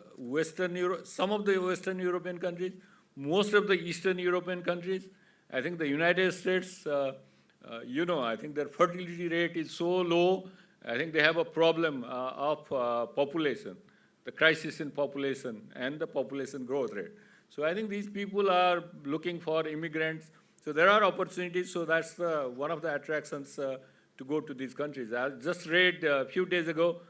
some of the Western European countries, most of the Eastern European countries, I think the United States, I think their fertility rate is so low. I think they have a problem of population, the crisis in population and the population growth rate. So I think these people are looking for immigrants. So there are opportunities. So that's one of the attractions to go to these countries. I just read a few days ago,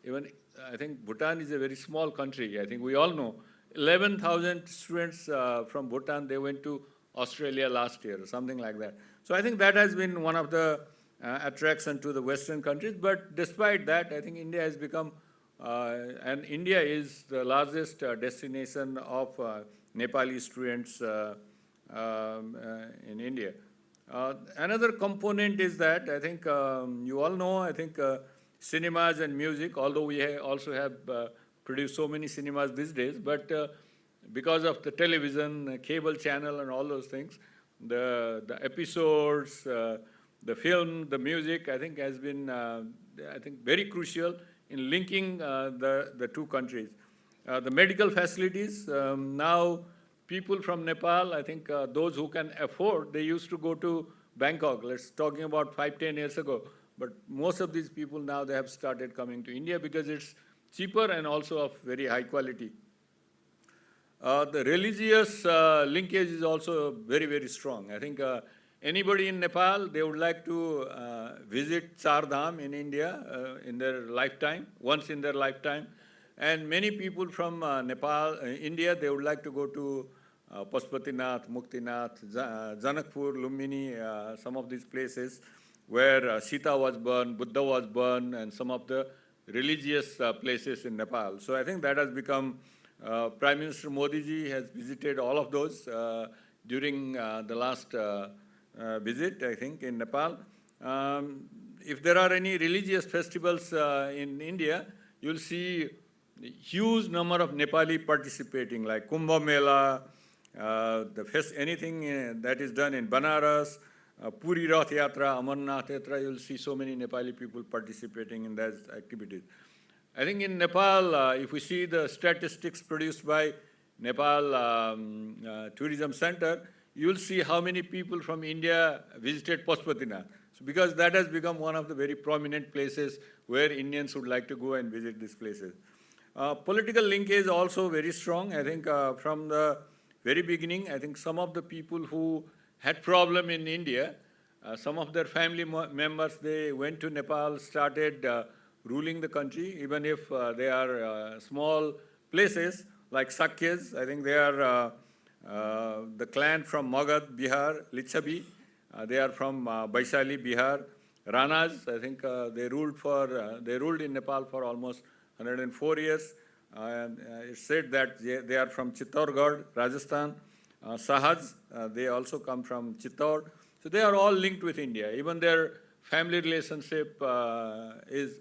even I think Bhutan is a very small country. I think we all know 11,000 students from Bhutan, they went to Australia last year or something like that. So I think that has been one of the attraction to the Western countries. But despite that, I think India has become, and India is the largest destination of Nepali students in India. Another component is that I think you all know, I think cinemas and music, although we also have produced so many cinemas these days, but because of the television, cable channel and all those things, the episodes, the film, the music, I think has been, I think, very crucial in linking the two countries. The medical facilities, now people from Nepal, I think those who can afford, they used to go to Bangkok, let's talking about 5-10 years ago. But most of these people now, they have started coming to India because it's cheaper and also of very high quality. The religious linkage is also very, very strong. I think anybody in Nepal, they would like to visit Char Dham in India in their lifetime, once in their lifetime. And many people from Nepal, India, they would like to go to Pashupatinath, Muktinath, Janakpur, Lumbini, some of these places where Sita was born, Buddha was born, and some of the religious places in Nepal. So I think that has become, Prime Minister Modi ji has visited all of those during the last visit, I think, in Nepal. If there are any religious festivals in India, you'll see huge number of Nepali participating, like Kumbh Mela, anything that is done in Banaras, Puri Rath Yatra, Amarnath Yatra, you'll see so many Nepali people participating in those activities. I think in Nepal, if we see the statistics produced by Nepal Tourism Center, you'll see how many people from India visited Pashupatinath. So because that has become one of the very prominent places where Indians would like to go and visit these places. Political linkage also very strong. I think from the very beginning, I think some of the people who had problem in India, some of their family members, they went to Nepal, started ruling the country, even if they are small places like Sakyas. I think they are the clan from Magad, Bihar, Lichavi. They are from Vaishali, Bihar. Ranas, I think they ruled in Nepal for almost 104 years. It's said that they are from Chittorgarh, Rajasthan. Sahaj, they also come from Chittor. So they are all linked with India. Even their family relationship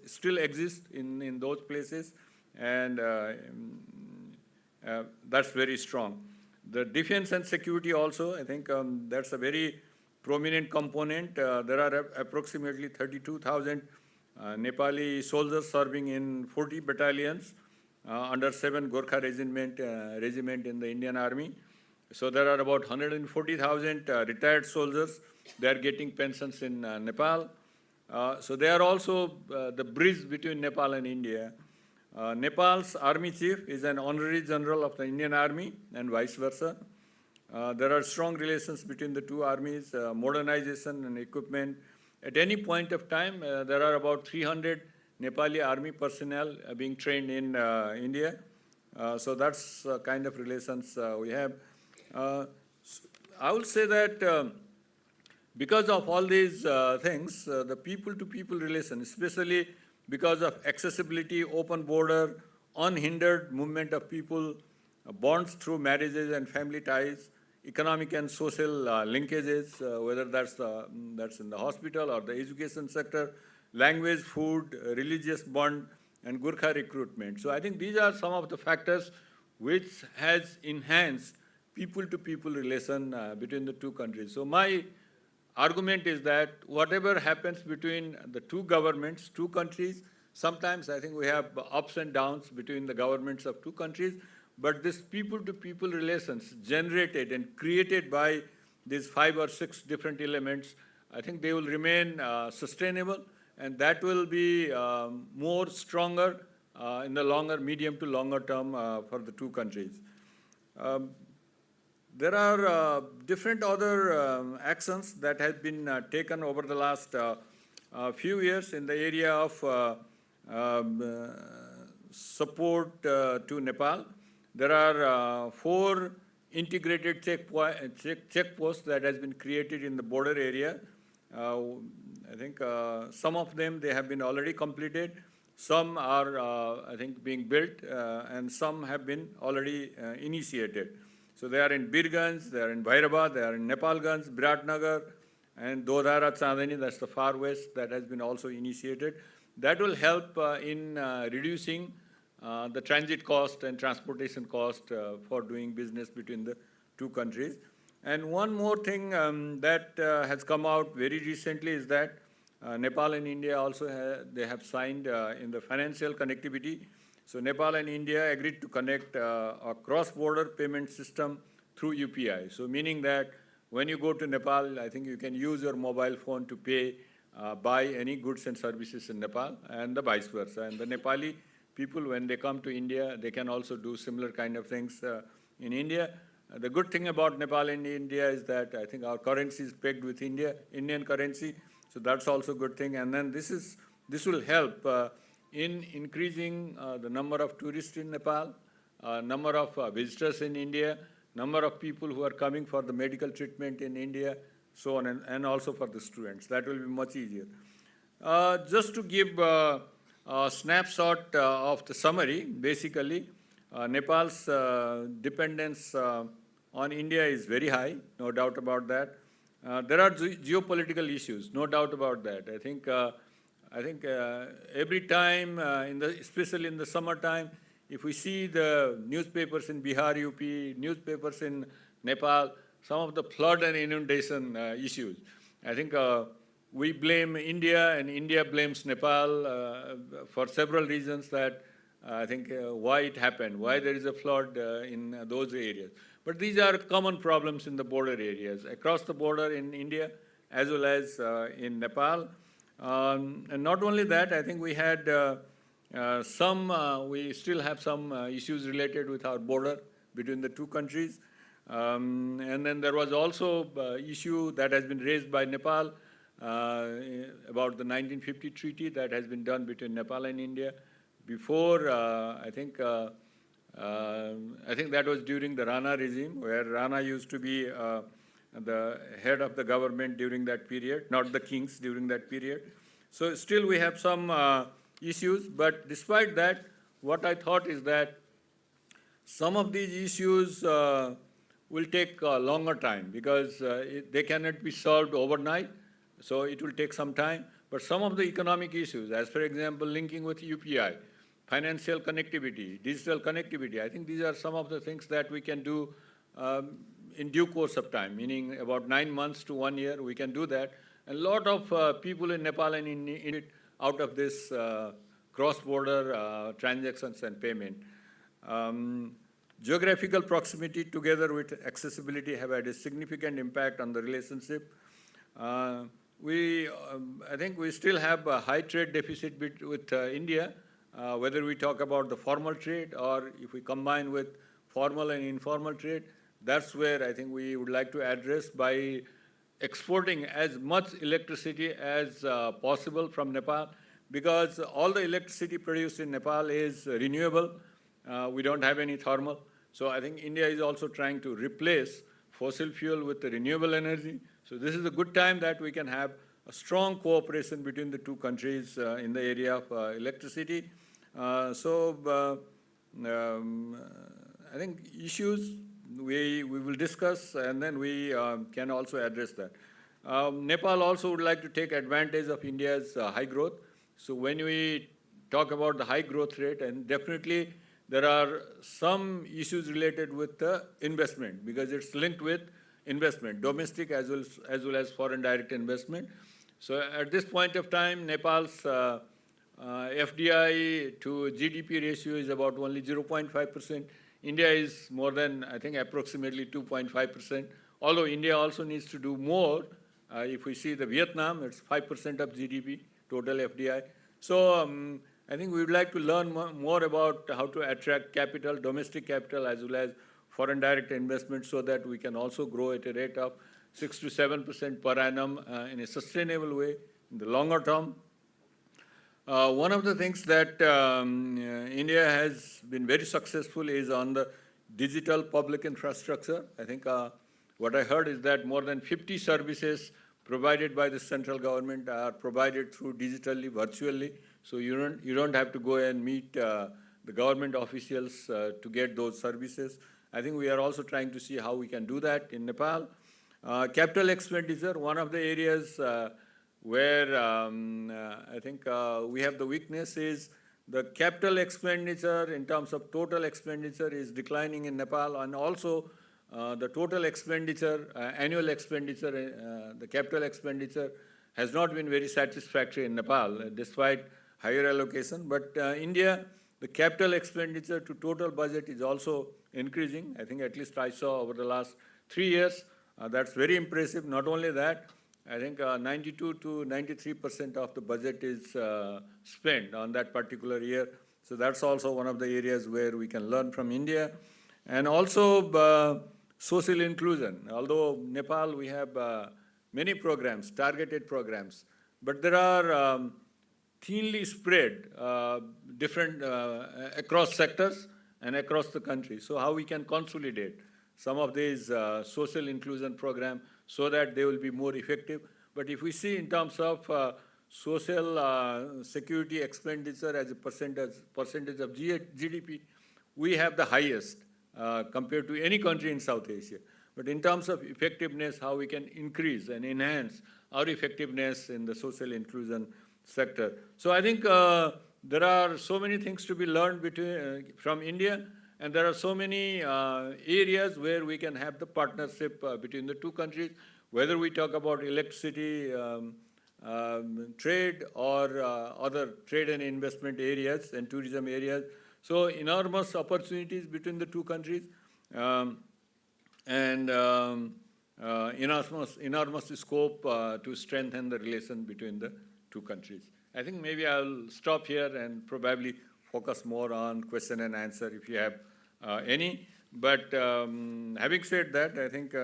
still exists in those places, and that's very strong. The defense and security also, I think that's a very prominent component. There are approximately 32,000 Nepali soldiers serving in 40 battalions under 7 Gorkha regiment in the Indian Army. So there are about 140,000 retired soldiers. They are getting pensions in Nepal. So they are also the bridge between Nepal and India. Nepal's army chief is an honorary general of the Indian Army and vice versa. There are strong relations between the two armies, modernization and equipment. At any point of time, there are about 300 Nepali army personnel being trained in India. So that's kind of relations we have. I will say that because of all these things, the people-to-people relation, especially because of accessibility, open border, unhindered movement of people, bonds through marriages and family ties, economic and social linkages, whether that's in the hospital or the education sector, language, food, religious bond, and Gurkha recruitment. So I think these are some of the factors which has enhanced people-to-people relation between the two countries. So my argument is that whatever happens between the two governments, two countries, sometimes I think we have ups and downs between the governments of two countries, but this people-to-people relations generated and created by these 5 or 6 different elements, I think they will remain sustainable, and that will be more stronger in the medium to longer term for the two countries. There are different other actions that have been taken over the last few years in the area of support to Nepal. There are 4 integrated checkposts that has been created in the border area. I think some of them, they have been already completed. Some are, I think, being built, and some have been already initiated. So they are in Birganj, they are in Bhairaba, they are in Nepalganj, Biratnagar, and Dodhara Chandani, that's the far west, that has been also initiated. That will help in reducing the transit cost and transportation cost for doing business between the two countries. And one more thing that has come out very recently is that Nepal and India also they have signed in the financial connectivity. So Nepal and India agreed to connect a cross-border payment system through UPI. So meaning that when you go to Nepal, I think you can use your mobile phone to pay, buy any goods and services in Nepal, and the vice versa. And the Nepali people, when they come to India, they can also do similar kind of things in India. The good thing about Nepal and India is that I think our currency is pegged with Indian currency. So that's also a good thing. And then this will help in increasing the number of tourists in Nepal, number of visitors in India, number of people who are coming for the medical treatment in India, so on, and also for the students. That will be much easier. Just to give a snapshot of the summary, basically, Nepal's dependence on India is very high, no doubt about that. There are geopolitical issues, no doubt about that. I think every time, especially in the summertime, if we see the newspapers in Bihar, UP, newspapers in Nepal, some of the flood and inundation issues, I think we blame India and India blames Nepal for several reasons that I think why it happened, why there is a flood in those areas. But these are common problems in the border areas, across the border in India as well as in Nepal. And not only that, I think we had we still have some issues related with our border between the two countries. And then there was also issue that has been raised by Nepal about the 1950 treaty that has been done between Nepal and India. Before, I think that was during the Rana regime, where Rana used to be the head of the government during that period, not the kings during that period. So still we have some issues, but despite that, what I thought is that some of these issues will take a longer time because they cannot be solved overnight, so it will take some time. But some of the economic issues, as for example, linking with UPI, financial connectivity, digital connectivity, I think these are some of the things that we can do in due course of time, meaning about 9 months to 1 year, we can do that. And a lot of people in Nepal and in out of this cross-border transactions and payment. Geographical proximity together with accessibility have had a significant impact on the relationship. I think we still have a high trade deficit with India, whether we talk about the formal trade or if we combine with formal and informal trade. That's where I think we would like to address by exporting as much electricity as possible from Nepal, because all the electricity produced in Nepal is renewable. We don't have any thermal. So I think India is also trying to replace fossil fuel with the renewable energy. So this is a good time that we can have a strong cooperation between the two countries in the area of electricity. I think issues we will discuss, and then we can also address that. Nepal also would like to take advantage of India's high growth. So when we talk about the high growth rate, and definitely there are some issues related with the investment, because it's linked with investment, domestic as well as foreign direct investment. So at this point of time, Nepal's FDI to GDP ratio is about only 0.5%. India is more than, I think, approximately 2.5%. Although India also needs to do more. If we see the Vietnam, it's 5% of GDP, total FDI. So I think we would like to learn more about how to attract capital, domestic capital, as well as foreign direct investment, so that we can also grow at a rate of 6 to 7% per annum in a sustainable way in the longer term. One of the things that India has been very successful is on the digital public infrastructure. I think what I heard is that more than 50 services provided by the central government are provided through digitally, virtually. So you don't have to go and meet the government officials to get those services. I think we are also trying to see how we can do that in Nepal. Capital expenditure, one of the areas where I think we have the weakness is the capital expenditure in terms of total expenditure is declining in Nepal, and also the total expenditure, annual expenditure, the capital expenditure has not been very satisfactory in Nepal, despite higher allocation. But India, the capital expenditure to total budget is also increasing. I think at least I saw over the last 3 years. That's very impressive. Not only that, I think 92 to 93% of the budget is spent on that particular year. So that's also one of the areas where we can learn from India. And also social inclusion. Although Nepal, we have many programs, targeted programs, but there are thinly spread different across sectors and across the country. So how we can consolidate some of these social inclusion programs so that they will be more effective. But if we see in terms of social security expenditure as a percentage of GDP, we have the highest compared to any country in South Asia. But in terms of effectiveness, how we can increase and enhance our effectiveness in the social inclusion sector. So I think there are so many things to be learned from India, and there are so many areas where we can have the partnership between the two countries, whether we talk about electricity, trade, or other trade and investment areas and tourism areas. So enormous opportunities between the two countries, and enormous scope to strengthen the relation between the two countries. I think maybe I'll stop here and probably focus more on question and answer if you have any. But having said that, I think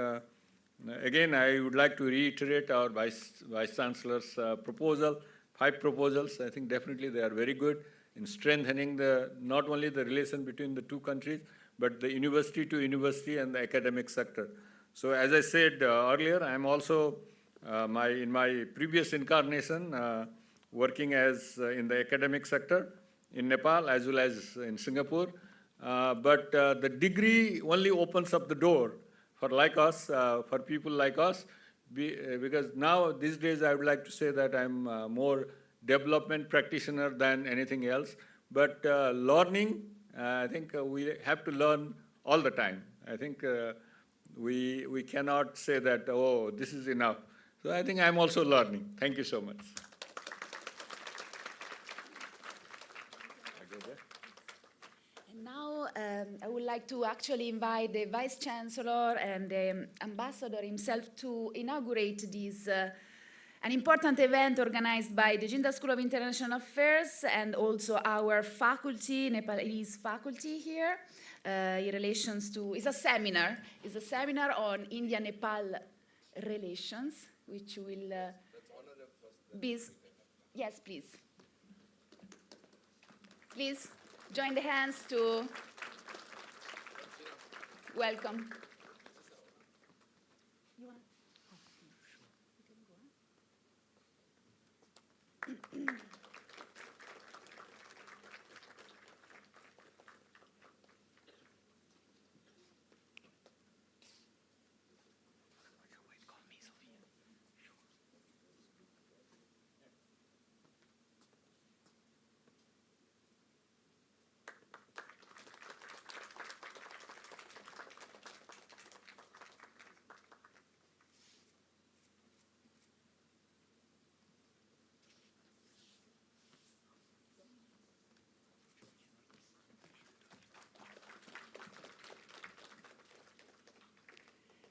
again I would like to reiterate our Vice Chancellor's proposal, 5 proposals. I think definitely they are very good in strengthening not only the relation between the two countries, but the university to university and the academic sector. So as I said earlier, I'm also in my previous incarnation working as in the academic sector in Nepal as well as in Singapore. But the degree only opens up the door for like us, for people like us, because now these days I would like to say that I'm more development practitioner than anything else. But learning, I think we have to learn all the time. I think we cannot say that, oh, this is enough. So I think I'm also learning. Thank you so much.
And now I would like to actually invite the Vice Chancellor and the Ambassador himself to inaugurate this an important event organized by the Jinda School of International Affairs and also our faculty, Nepalese faculty here, in relations to, it's a seminar on India-Nepal relations, which will be, yes, please. Please join the hands to Welcome.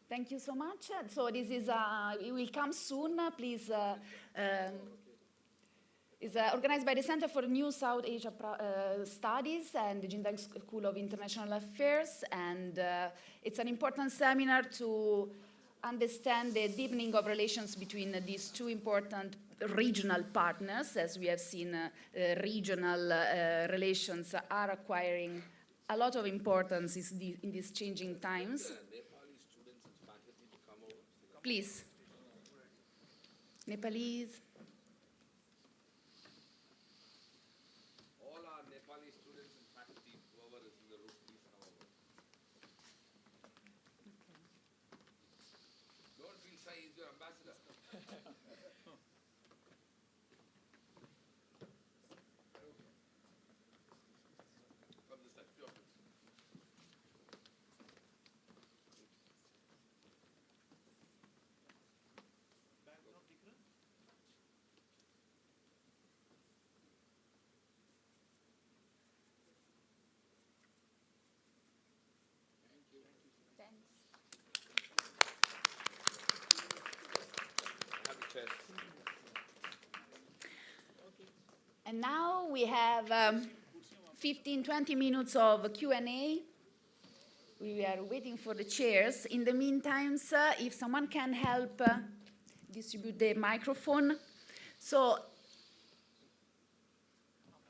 Thank you so much. So this is, it will come soon. Please, is organized by the Center for New South Asia Studies and the Jindal School of International Affairs. And it's an important seminar to understand the deepening of relations between these two important regional partners. As we have seen, regional relations are acquiring a lot of importance in these changing times. Please. Nepalese.
All our Nepali students and faculty, whoever is in the room, please come over. Don't feel shy, he's your ambassador. Come this side, few of you. Have a chair.
And now we have 15, 20 minutes of Q&A. We are waiting for the chairs. In the meantime, if someone can help distribute the microphone. So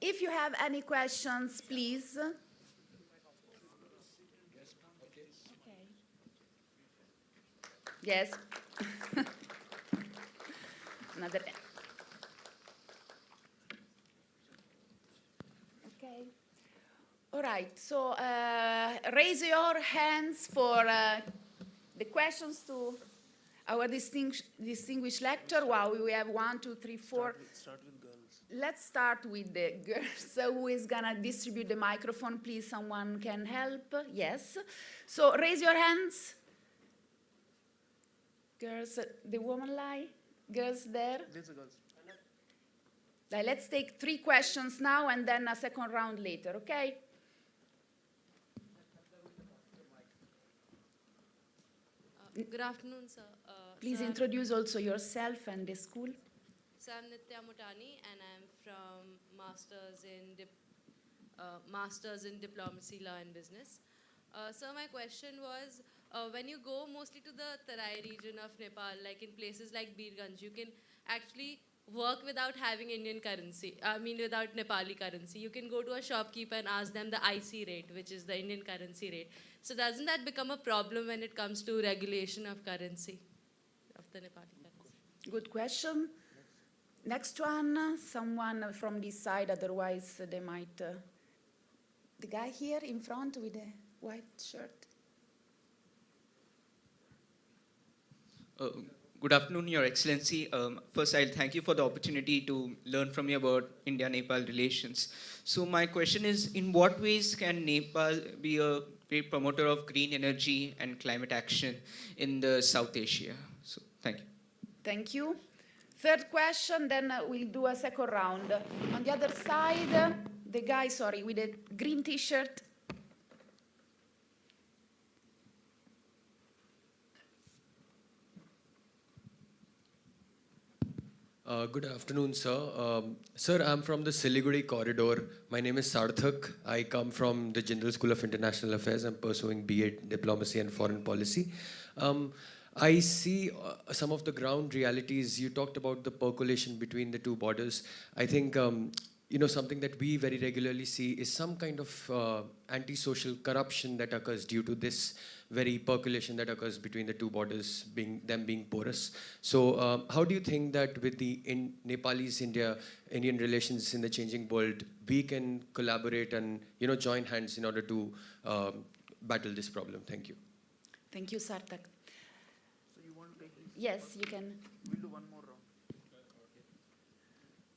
if you have any questions, please. Yes. Another. Okay. All right. So raise your hands for the questions to our distinguished lecturer. Wow, we have 1, 2, 3, 4.
Start with girls.
Let's start with the girls. So who is gonna distribute the microphone? Please, someone can help. Yes. So raise your hands. Girls, the woman lie. Girls there.
There's a girls.
Let's take 3 questions now and then a second round later, okay?
Good afternoon, sir.
Please
sir,
introduce also yourself and the school.
So I'm Nitya Mutani, and I'm from Masters in Diplomacy, Law and Business. So my question was, when you go mostly to the Tarai region of Nepal, like in places like Birganj, you can actually work without having Indian currency. I mean, without Nepali currency. You can go to a shopkeeper and ask them the IC rate, which is the Indian currency rate. So doesn't that become a problem when it comes to regulation of currency, of the Nepali currency?
Good question. Next one, someone from this side, otherwise they might. The guy here in front with the white shirt.
Good afternoon, Your Excellency. First, I'll thank you for the opportunity to learn from you about India-Nepal relations. So my question is, in what ways can Nepal be a great promoter of green energy and climate action in the South Asia? So, thank you.
Thank you. Third question, then we'll do a second round. On the other side, the guy, sorry, with the green T-shirt.
Good afternoon, sir. Sir, I'm from the Siliguri corridor. My name is Sarthak. I come from the Jindal School of International Affairs. I'm pursuing BA Diplomacy and Foreign Policy. I see some of the ground realities. You talked about the percolation between the two borders. I think something that we very regularly see is some kind of antisocial corruption that occurs due to this very percolation that occurs between the two borders, being porous. So how do you think that with the Nepalese-Indian relations in the changing world, we can collaborate and join hands in order to battle this problem? Thank you.
Thank you, Sarthak.
So you want to take this?
Yes, you can.
We'll do one more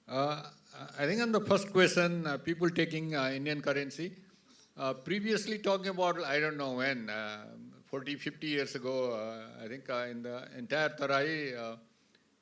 round.
I think on the first question, people taking Indian currency, previously talking about, I don't know when, 40, 50 years ago, I think in the entire Tarai,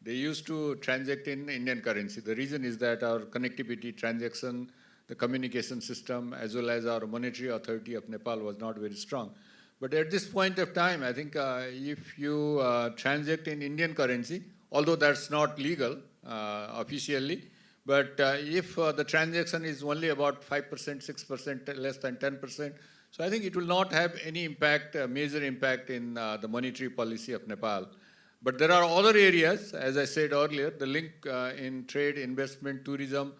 they used to transact in Indian currency. The reason is that our connectivity, transaction, the communication system, as well as our monetary authority of Nepal was not very strong. But at this point of time, I think if you transact in Indian currency, although that's not legal officially, but if the transaction is only about 5%, 6%, less than 10%, so I think it will not have any impact, major impact in the monetary policy of Nepal. But there are other areas, as I said earlier, the link in trade, investment, tourism,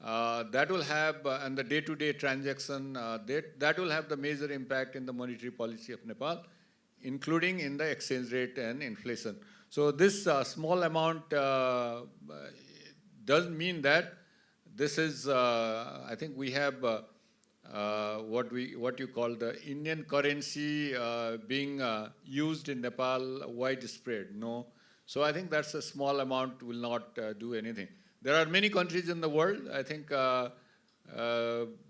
that will have, and the day-to-day transaction, that will have the major impact in the monetary policy of Nepal, including in the exchange rate and inflation. So this small amount doesn't mean that this is, I think we have what you call the Indian currency being used in Nepal widespread. No. So I think that's a small amount, will not do anything. There are many countries in the world, I think,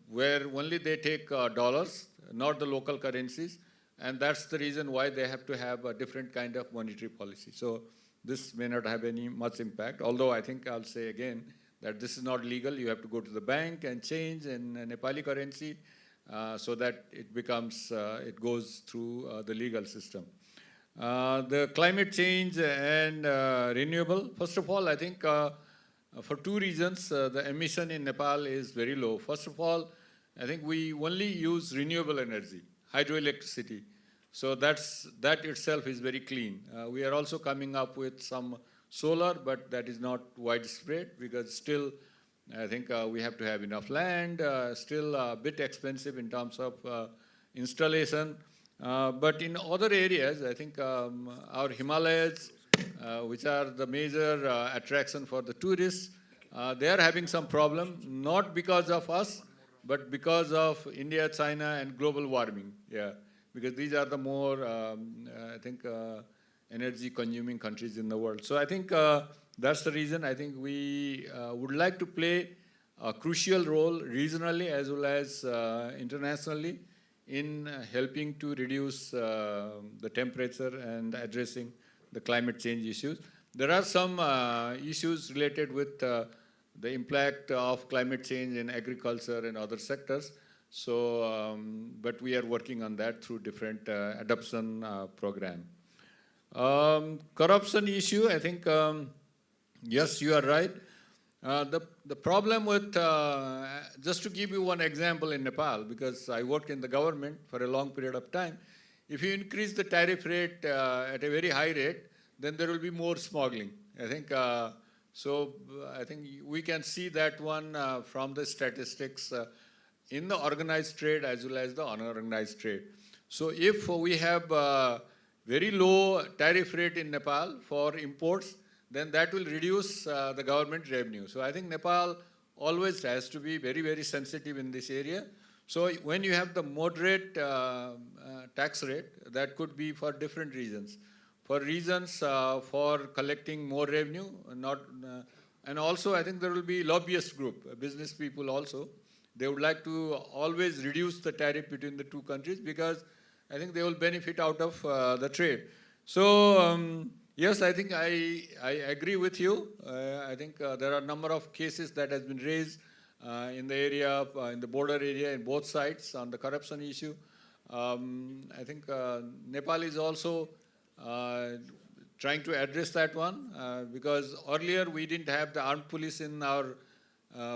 where only they take dollars, not the local currencies, and that's the reason why they have to have a different kind of monetary policy. So this may not have any much impact, although I think I'll say again that this is not legal. You have to go to the bank and change in Nepali currency so that it becomes, it goes through the legal system. The climate change and renewable, first of all, I think for two reasons, the emission in Nepal is very low. First of all, I think we only use renewable energy, hydroelectricity. So that itself is very clean. We are also coming up with some solar, but that is not widespread because still, I think we have to have enough land, still a bit expensive in terms of installation. But in other areas, I think our Himalayas, which are the major attraction for the tourists, they are having some problem, not because of us, but because of India, China, and global warming. Yeah, because these are the more, I think, energy-consuming countries in the world. So I think that's the reason. I think we would like to play a crucial role regionally as well as internationally in helping to reduce the temperature and addressing the climate change issues. There are some issues related with the impact of climate change in agriculture and other sectors. So, but we are working on that through different adoption program. Corruption issue, I think, yes, you are right. The problem with, just to give you one example in Nepal, because I worked in the government for a long period of time, if you increase the tariff rate at a very high rate, then there will be more smuggling. I think, so I think we can see that one from the statistics in the organized trade as well as the unorganized trade. So if we have very low tariff rate in Nepal for imports, then that will reduce the government revenue. So I think Nepal always has to be very, very sensitive in this area. So when you have the moderate tax rate, that could be for different reasons. For reasons for collecting more revenue, and also I think there will be lobbyist group, business people also. They would like to always reduce the tariff between the two countries because I think they will benefit out of the trade. So yes, I think I agree with you. I think there are a number of cases that has been raised in the area, in the border area, in both sides on the corruption issue. I think Nepal is also trying to address that one because earlier we didn't have the armed police in our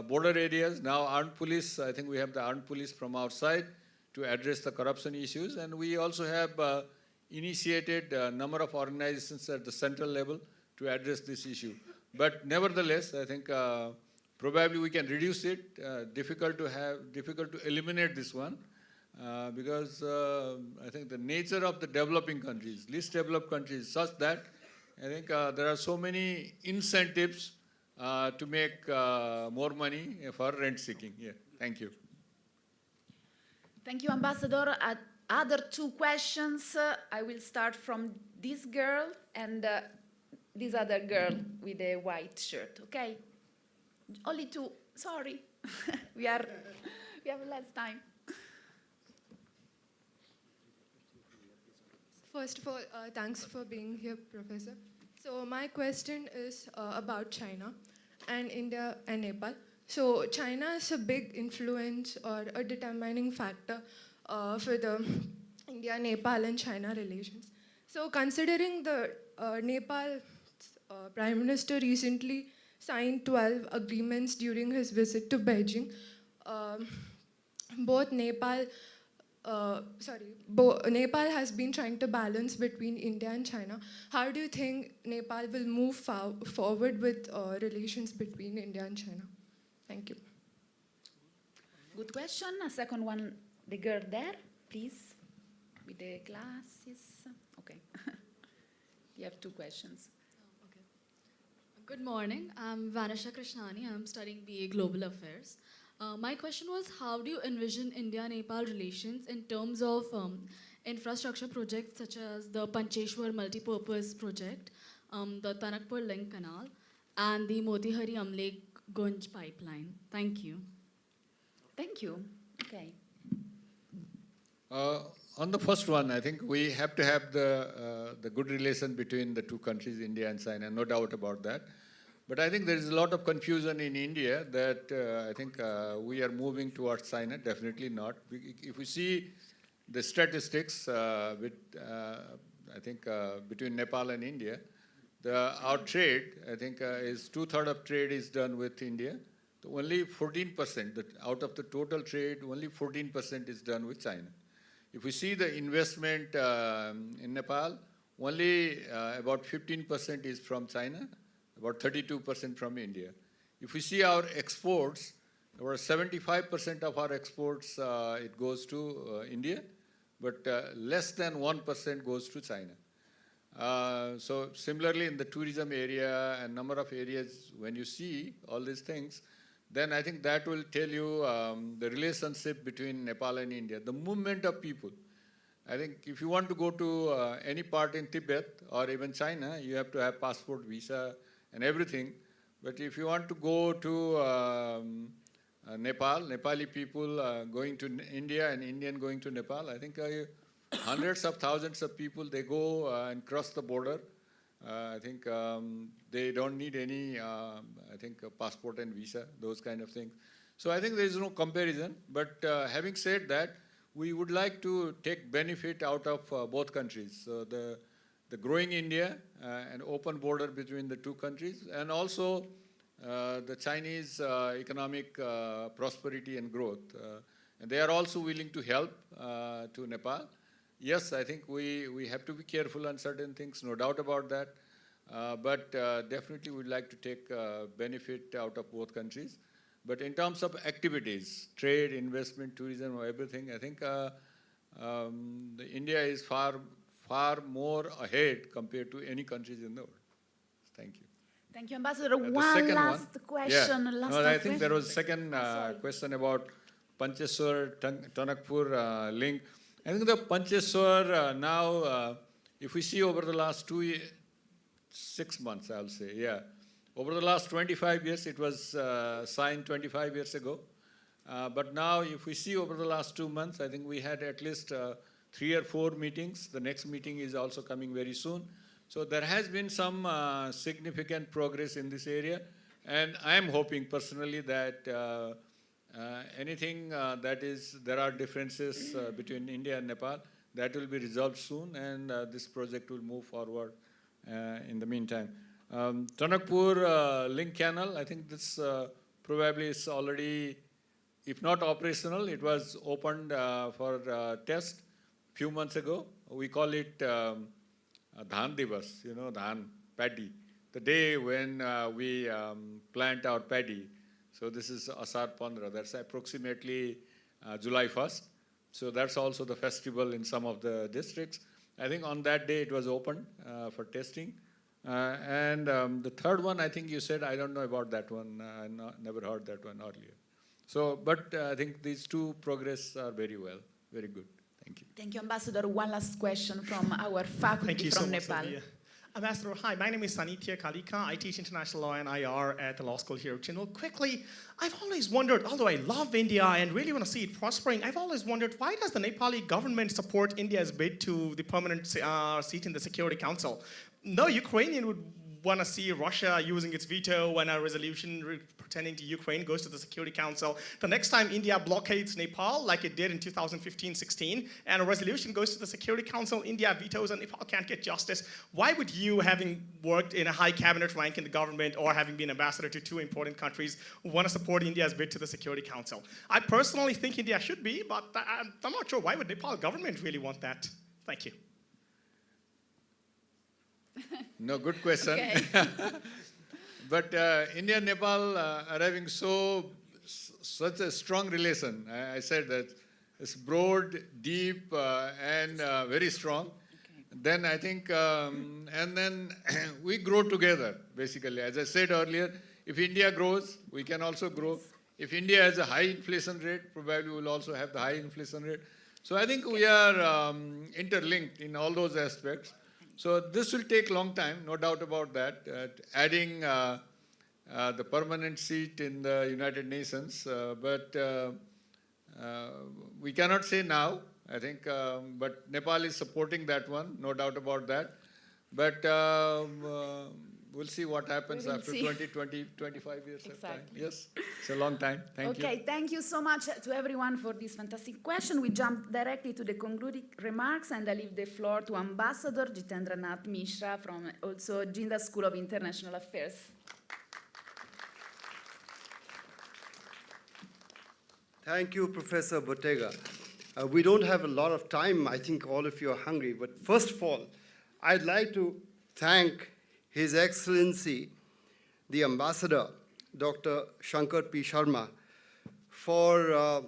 border areas. Now armed police, I think we have the armed police from our side to address the corruption issues, and we also have initiated a number of organizations at the central level to address this issue. But nevertheless, I think probably we can reduce it. Difficult to eliminate this one because I think the nature of the developing countries, least developed countries, such that I think there are so many incentives to make more money for rent seeking. Yeah, thank you.
Thank you, Ambassador. Other two questions. I will start from this girl and this other girl with a white shirt. Okay? Only two. Sorry, we have less time.
First of all, thanks for being here, Professor. So my question is about China and India and Nepal. So China is a big influence or a determining factor for the India, Nepal, and China relations. So considering the Nepal Prime Minister recently signed 12 agreements during his visit to Beijing, both Nepal Nepal has been trying to balance between India and China. How do you think Nepal will move forward with relations between India and China? Thank you.
Good question. A second one, the girl there, please, with the glasses. Okay. You have two questions.
Okay. Good morning. I'm Vanisha Krishnani. I'm studying BA Global Affairs. My question was, how do you envision India-Nepal relations in terms of infrastructure projects such as the Pancheshwar multipurpose project, the Tanakpur Link Canal, and the Motihari Amlek Gunj pipeline? Thank you.
Thank you. Okay.
On the first one, I think we have to have the good relation between the two countries, India and China, no doubt about that. But I think there is a lot of confusion in India that I think we are moving towards China. Definitely not. If we see the statistics, I think between Nepal and India, our trade, I think, is 2/3 of trade is done with India. Only 14%, out of the total trade, only 14% is done with China. If we see the investment in Nepal, only about 15% is from China, about 32% from India. If we see our exports, about 75% of our exports, it goes to India, but less than 1% goes to China. So similarly in the tourism area and number of areas, when you see all these things, then I think that will tell you the relationship between Nepal and India. The movement of people. I think if you want to go to any part in Tibet or even China, you have to have passport, visa, and everything. But if you want to go to Nepal, Nepali people going to India and Indian going to Nepal, I think hundreds of thousands of people, they go and cross the border. I think they don't need any, I think, passport and visa, those kind of things. So I think there is no comparison. But having said that, we would like to take benefit out of both countries. So the growing India, an open border between the two countries, and also the Chinese economic prosperity and growth. And they are also willing to help to Nepal. Yes, I think we have to be careful on certain things, no doubt about that. But definitely we'd like to take benefit out of both countries. But in terms of activities, trade, investment, tourism, everything, I think India is far more ahead compared to any countries in the world. Thank you.
Thank you, Ambassador.
The
One
second
last question.
Yeah.
Last
No, I think
question.
there was a second question about Pancheshwar, Tanakpur link. I think the Pancheshwar now, if we see over the last 6 months, I'll say, yeah. Over the last 25 years, it was signed 25 years ago. But now, if we see over the last 2 months, I think we had at least 3 or 4 meetings. The next meeting is also coming very soon. So there has been some significant progress in this area. And I am hoping personally that anything there are differences between India and Nepal, that will be resolved soon, and this project will move forward in the meantime. Tanakpur link canal, I think this probably is already, if not operational, it was opened for test few months ago. We call it Dhan Divas, Dhan, paddy. The day when we plant our paddy. So this is Asar Pandra, that's approximately July 1st. So that's also the festival in some of the districts. I think on that day it was open for testing. The third one, I think you said, I don't know about that one. I never heard that one earlier. So, but I think these two progress are very well, very good. Thank you.
Thank you, Ambassador. One last question from our faculty
Thank you
from
so much,
Nepal.
Sylvia. Ambassador, hi, my name is Sanitya Kalika. I teach international law and IR at the law school here at Chinmay. Quickly, I've always wondered, although I love India and really want to see it prospering, I've always wondered, why does the Nepali government support India's bid to the permanent seat in the Security Council? No Ukrainian would want to see Russia using its veto when a resolution pertaining to Ukraine goes to the Security Council. The next time India blockades Nepal, like it did in 2015-16, and a resolution goes to the Security Council, India vetoes and Nepal can't get justice. Why would you, having worked in a high cabinet rank in the government or having been ambassador to two important countries, want to support India's bid to the Security Council? I personally think India should be, but I'm not sure why would Nepal government really want that. Thank you.
No, good question.
Okay.
But India and Nepal are having such a strong relation. I said that it's broad, deep, and very strong. Okay. Then I think, and then we grow together, basically. As I said earlier, if India grows, we can also grow. If India has a high inflation rate, probably we'll also have the high inflation rate. So I think we are interlinked in all those aspects. So this will take a long time, no doubt about that. Adding the permanent seat in the United Nations, but we cannot say now, I think, but Nepal is supporting that one, no doubt about that. But we'll see what happens after 20, 25 years of time. Yes, it's a long time. Thank you.
Okay, thank you so much to everyone for this fantastic question. We jump directly to the concluding remarks, and I leave the floor to Ambassador Jitendranath Mishra from also Jinda School of International Affairs.
Thank you, Professor Botega. We don't have a lot of time. I think all of you are hungry. But first of all, I'd like to thank His Excellency, the Ambassador, Dr. Shankar P. Sharma, for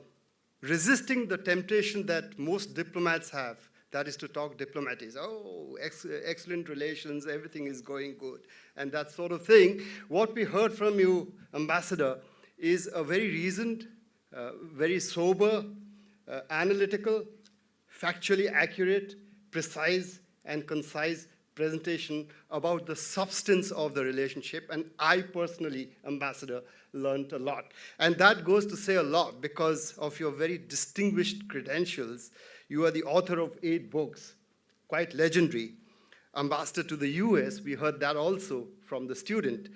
resisting the temptation that most diplomats have, that is to talk diplomatics. Oh, excellent relations, everything is going good, and that sort of thing. What we heard from you, Ambassador, is a very reasoned, very sober, analytical, factually accurate, precise, and concise presentation about the substance of the relationship, and I personally, Ambassador, learned a lot. And that goes to say a lot because of your very distinguished credentials. You are the author of 8 books, quite legendary. Ambassador to the US, we heard that also from the student,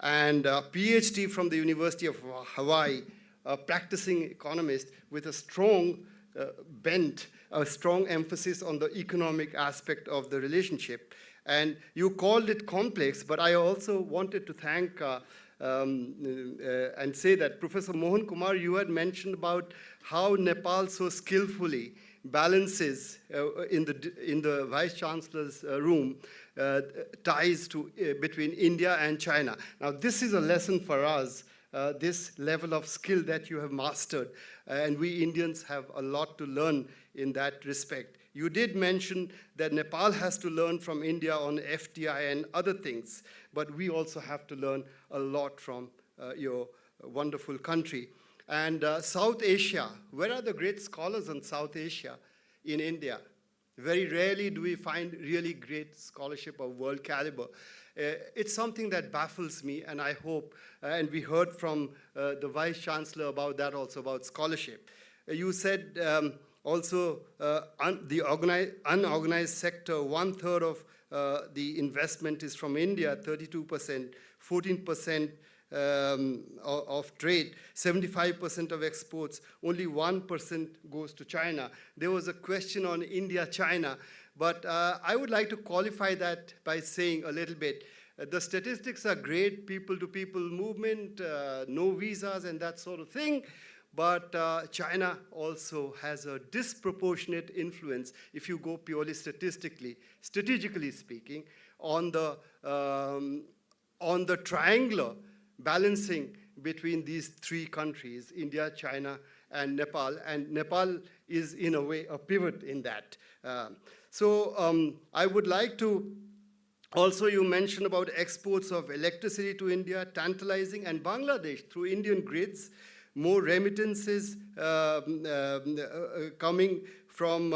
and a PhD from the University of Hawaii, a practicing economist with a strong bent, a strong emphasis on the economic aspect of the relationship. And you called it complex, but I also wanted to thank and say that Professor Mohan Kumar, you had mentioned about how Nepal so skillfully balances in the Vice Chancellor's room ties between India and China. Now, this is a lesson for us. This level of skill that you have mastered, and we Indians have a lot to learn in that respect. You did mention that Nepal has to learn from India on FDI and other things, but we also have to learn a lot from your wonderful country. And South Asia, where are the great scholars on South Asia? In India. Very rarely do we find really great scholarship of world caliber. It's something that baffles me, and I hope, and we heard from the Vice Chancellor about that also, about scholarship. You said also the unorganized sector, 1/3 of the investment is from India, 32%, 14% of trade, 75% of exports, only 1% goes to China. There was a question on India-China, but I would like to qualify that by saying a little bit. The statistics are great, people-to-people movement, no visas and that sort of thing, but China also has a disproportionate influence, if you go purely strategically speaking, on the triangular balancing between these three countries, India, China, and Nepal is, in a way, a pivot in that. I would like to also, you mentioned about exports of electricity to India, tantalizing, and Bangladesh through Indian grids, more remittances coming from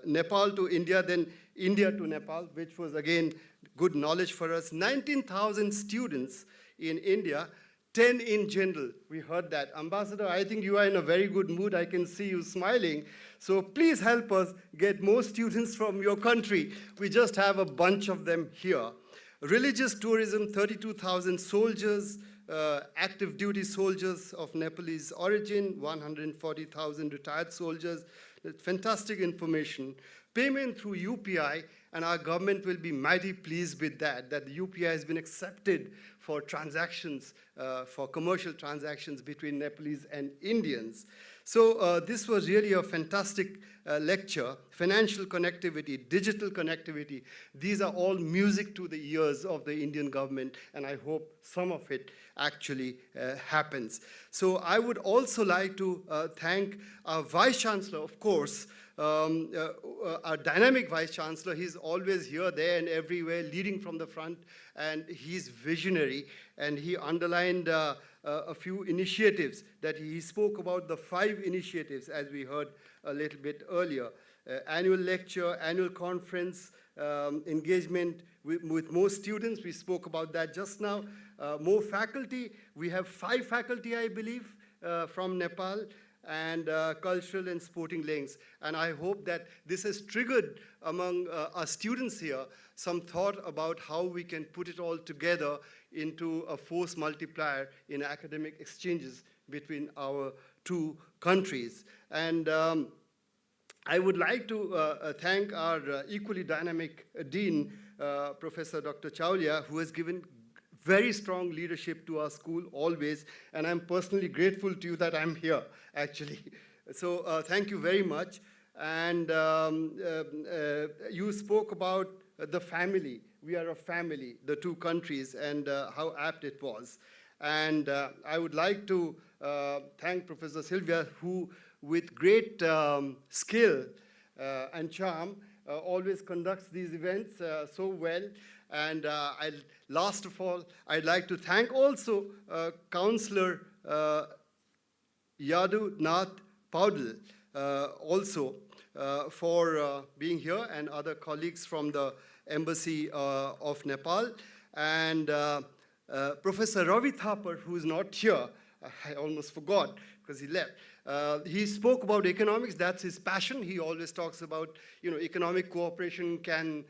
Nepal to India than India to Nepal, which was, again, good knowledge for us. 19,000 students in India, 10 in general. We heard that. Ambassador, I think you are in a very good mood. I can see you smiling. So please help us get more students from your country. We just have a bunch of them here. Religious tourism, 32,000 soldiers, active duty soldiers of Nepalese origin, 140,000 retired soldiers. Fantastic information. Payment through UPI, and our government will be mighty pleased with that the UPI has been accepted for transactions, for commercial transactions between Nepalese and Indians. So this was really a fantastic lecture. Financial connectivity, digital connectivity, these are all music to the ears of the Indian government, and I hope some of it actually happens. So I would also like to thank our Vice Chancellor, of course, our dynamic Vice Chancellor. He's always here, there, and everywhere, leading from the front, and he's visionary, and he underlined a few initiatives that he spoke about, the 5 initiatives, as we heard a little bit earlier. Annual lecture, annual conference, engagement with more students. We spoke about that just now. More faculty. We have 5 faculty, I believe, from Nepal, and cultural and sporting links. And I hope that this has triggered among our students here some thought about how we can put it all together into a force multiplier in academic exchanges between our 2 countries. And I would like to thank our equally dynamic Dean, Professor Dr. Chaulia, who has given very strong leadership to our school always, and I'm personally grateful to you that I'm here, actually. So thank you very much. And you spoke about the family. We are a family, the 2 countries, and how apt it was. And I would like to thank Professor Sylvia, who, with great skill and charm, always conducts these events so well. And last of all, I'd like to thank also Councillor Yadu Nath Paudel also for being here, and other colleagues from the Embassy of Nepal. And Professor Ravi Thapar, who's not here, I almost forgot because he left. He spoke about economics. That's his passion. He always talks about, economic cooperation can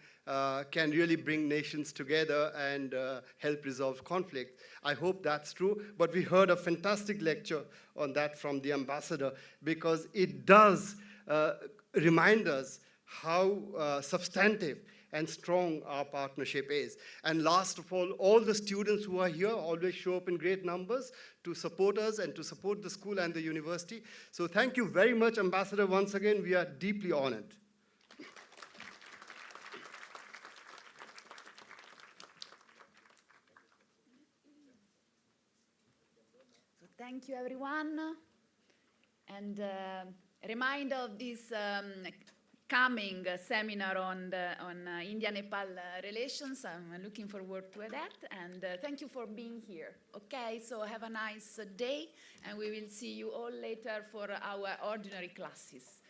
really bring nations together and help resolve conflict. I hope that's true. But we heard a fantastic lecture on that from the ambassador, because it does remind us how substantive and strong our partnership is. And last of all the students who are here always show up in great numbers to support us and to support the school and the university. So thank you very much, Ambassador. Once again, we are deeply honored.
So thank you, everyone. And a reminder of this coming seminar on India-Nepal relations. I'm looking forward to that, and thank you for being here. Okay, so have a nice day, and we will see you all later for our ordinary classes.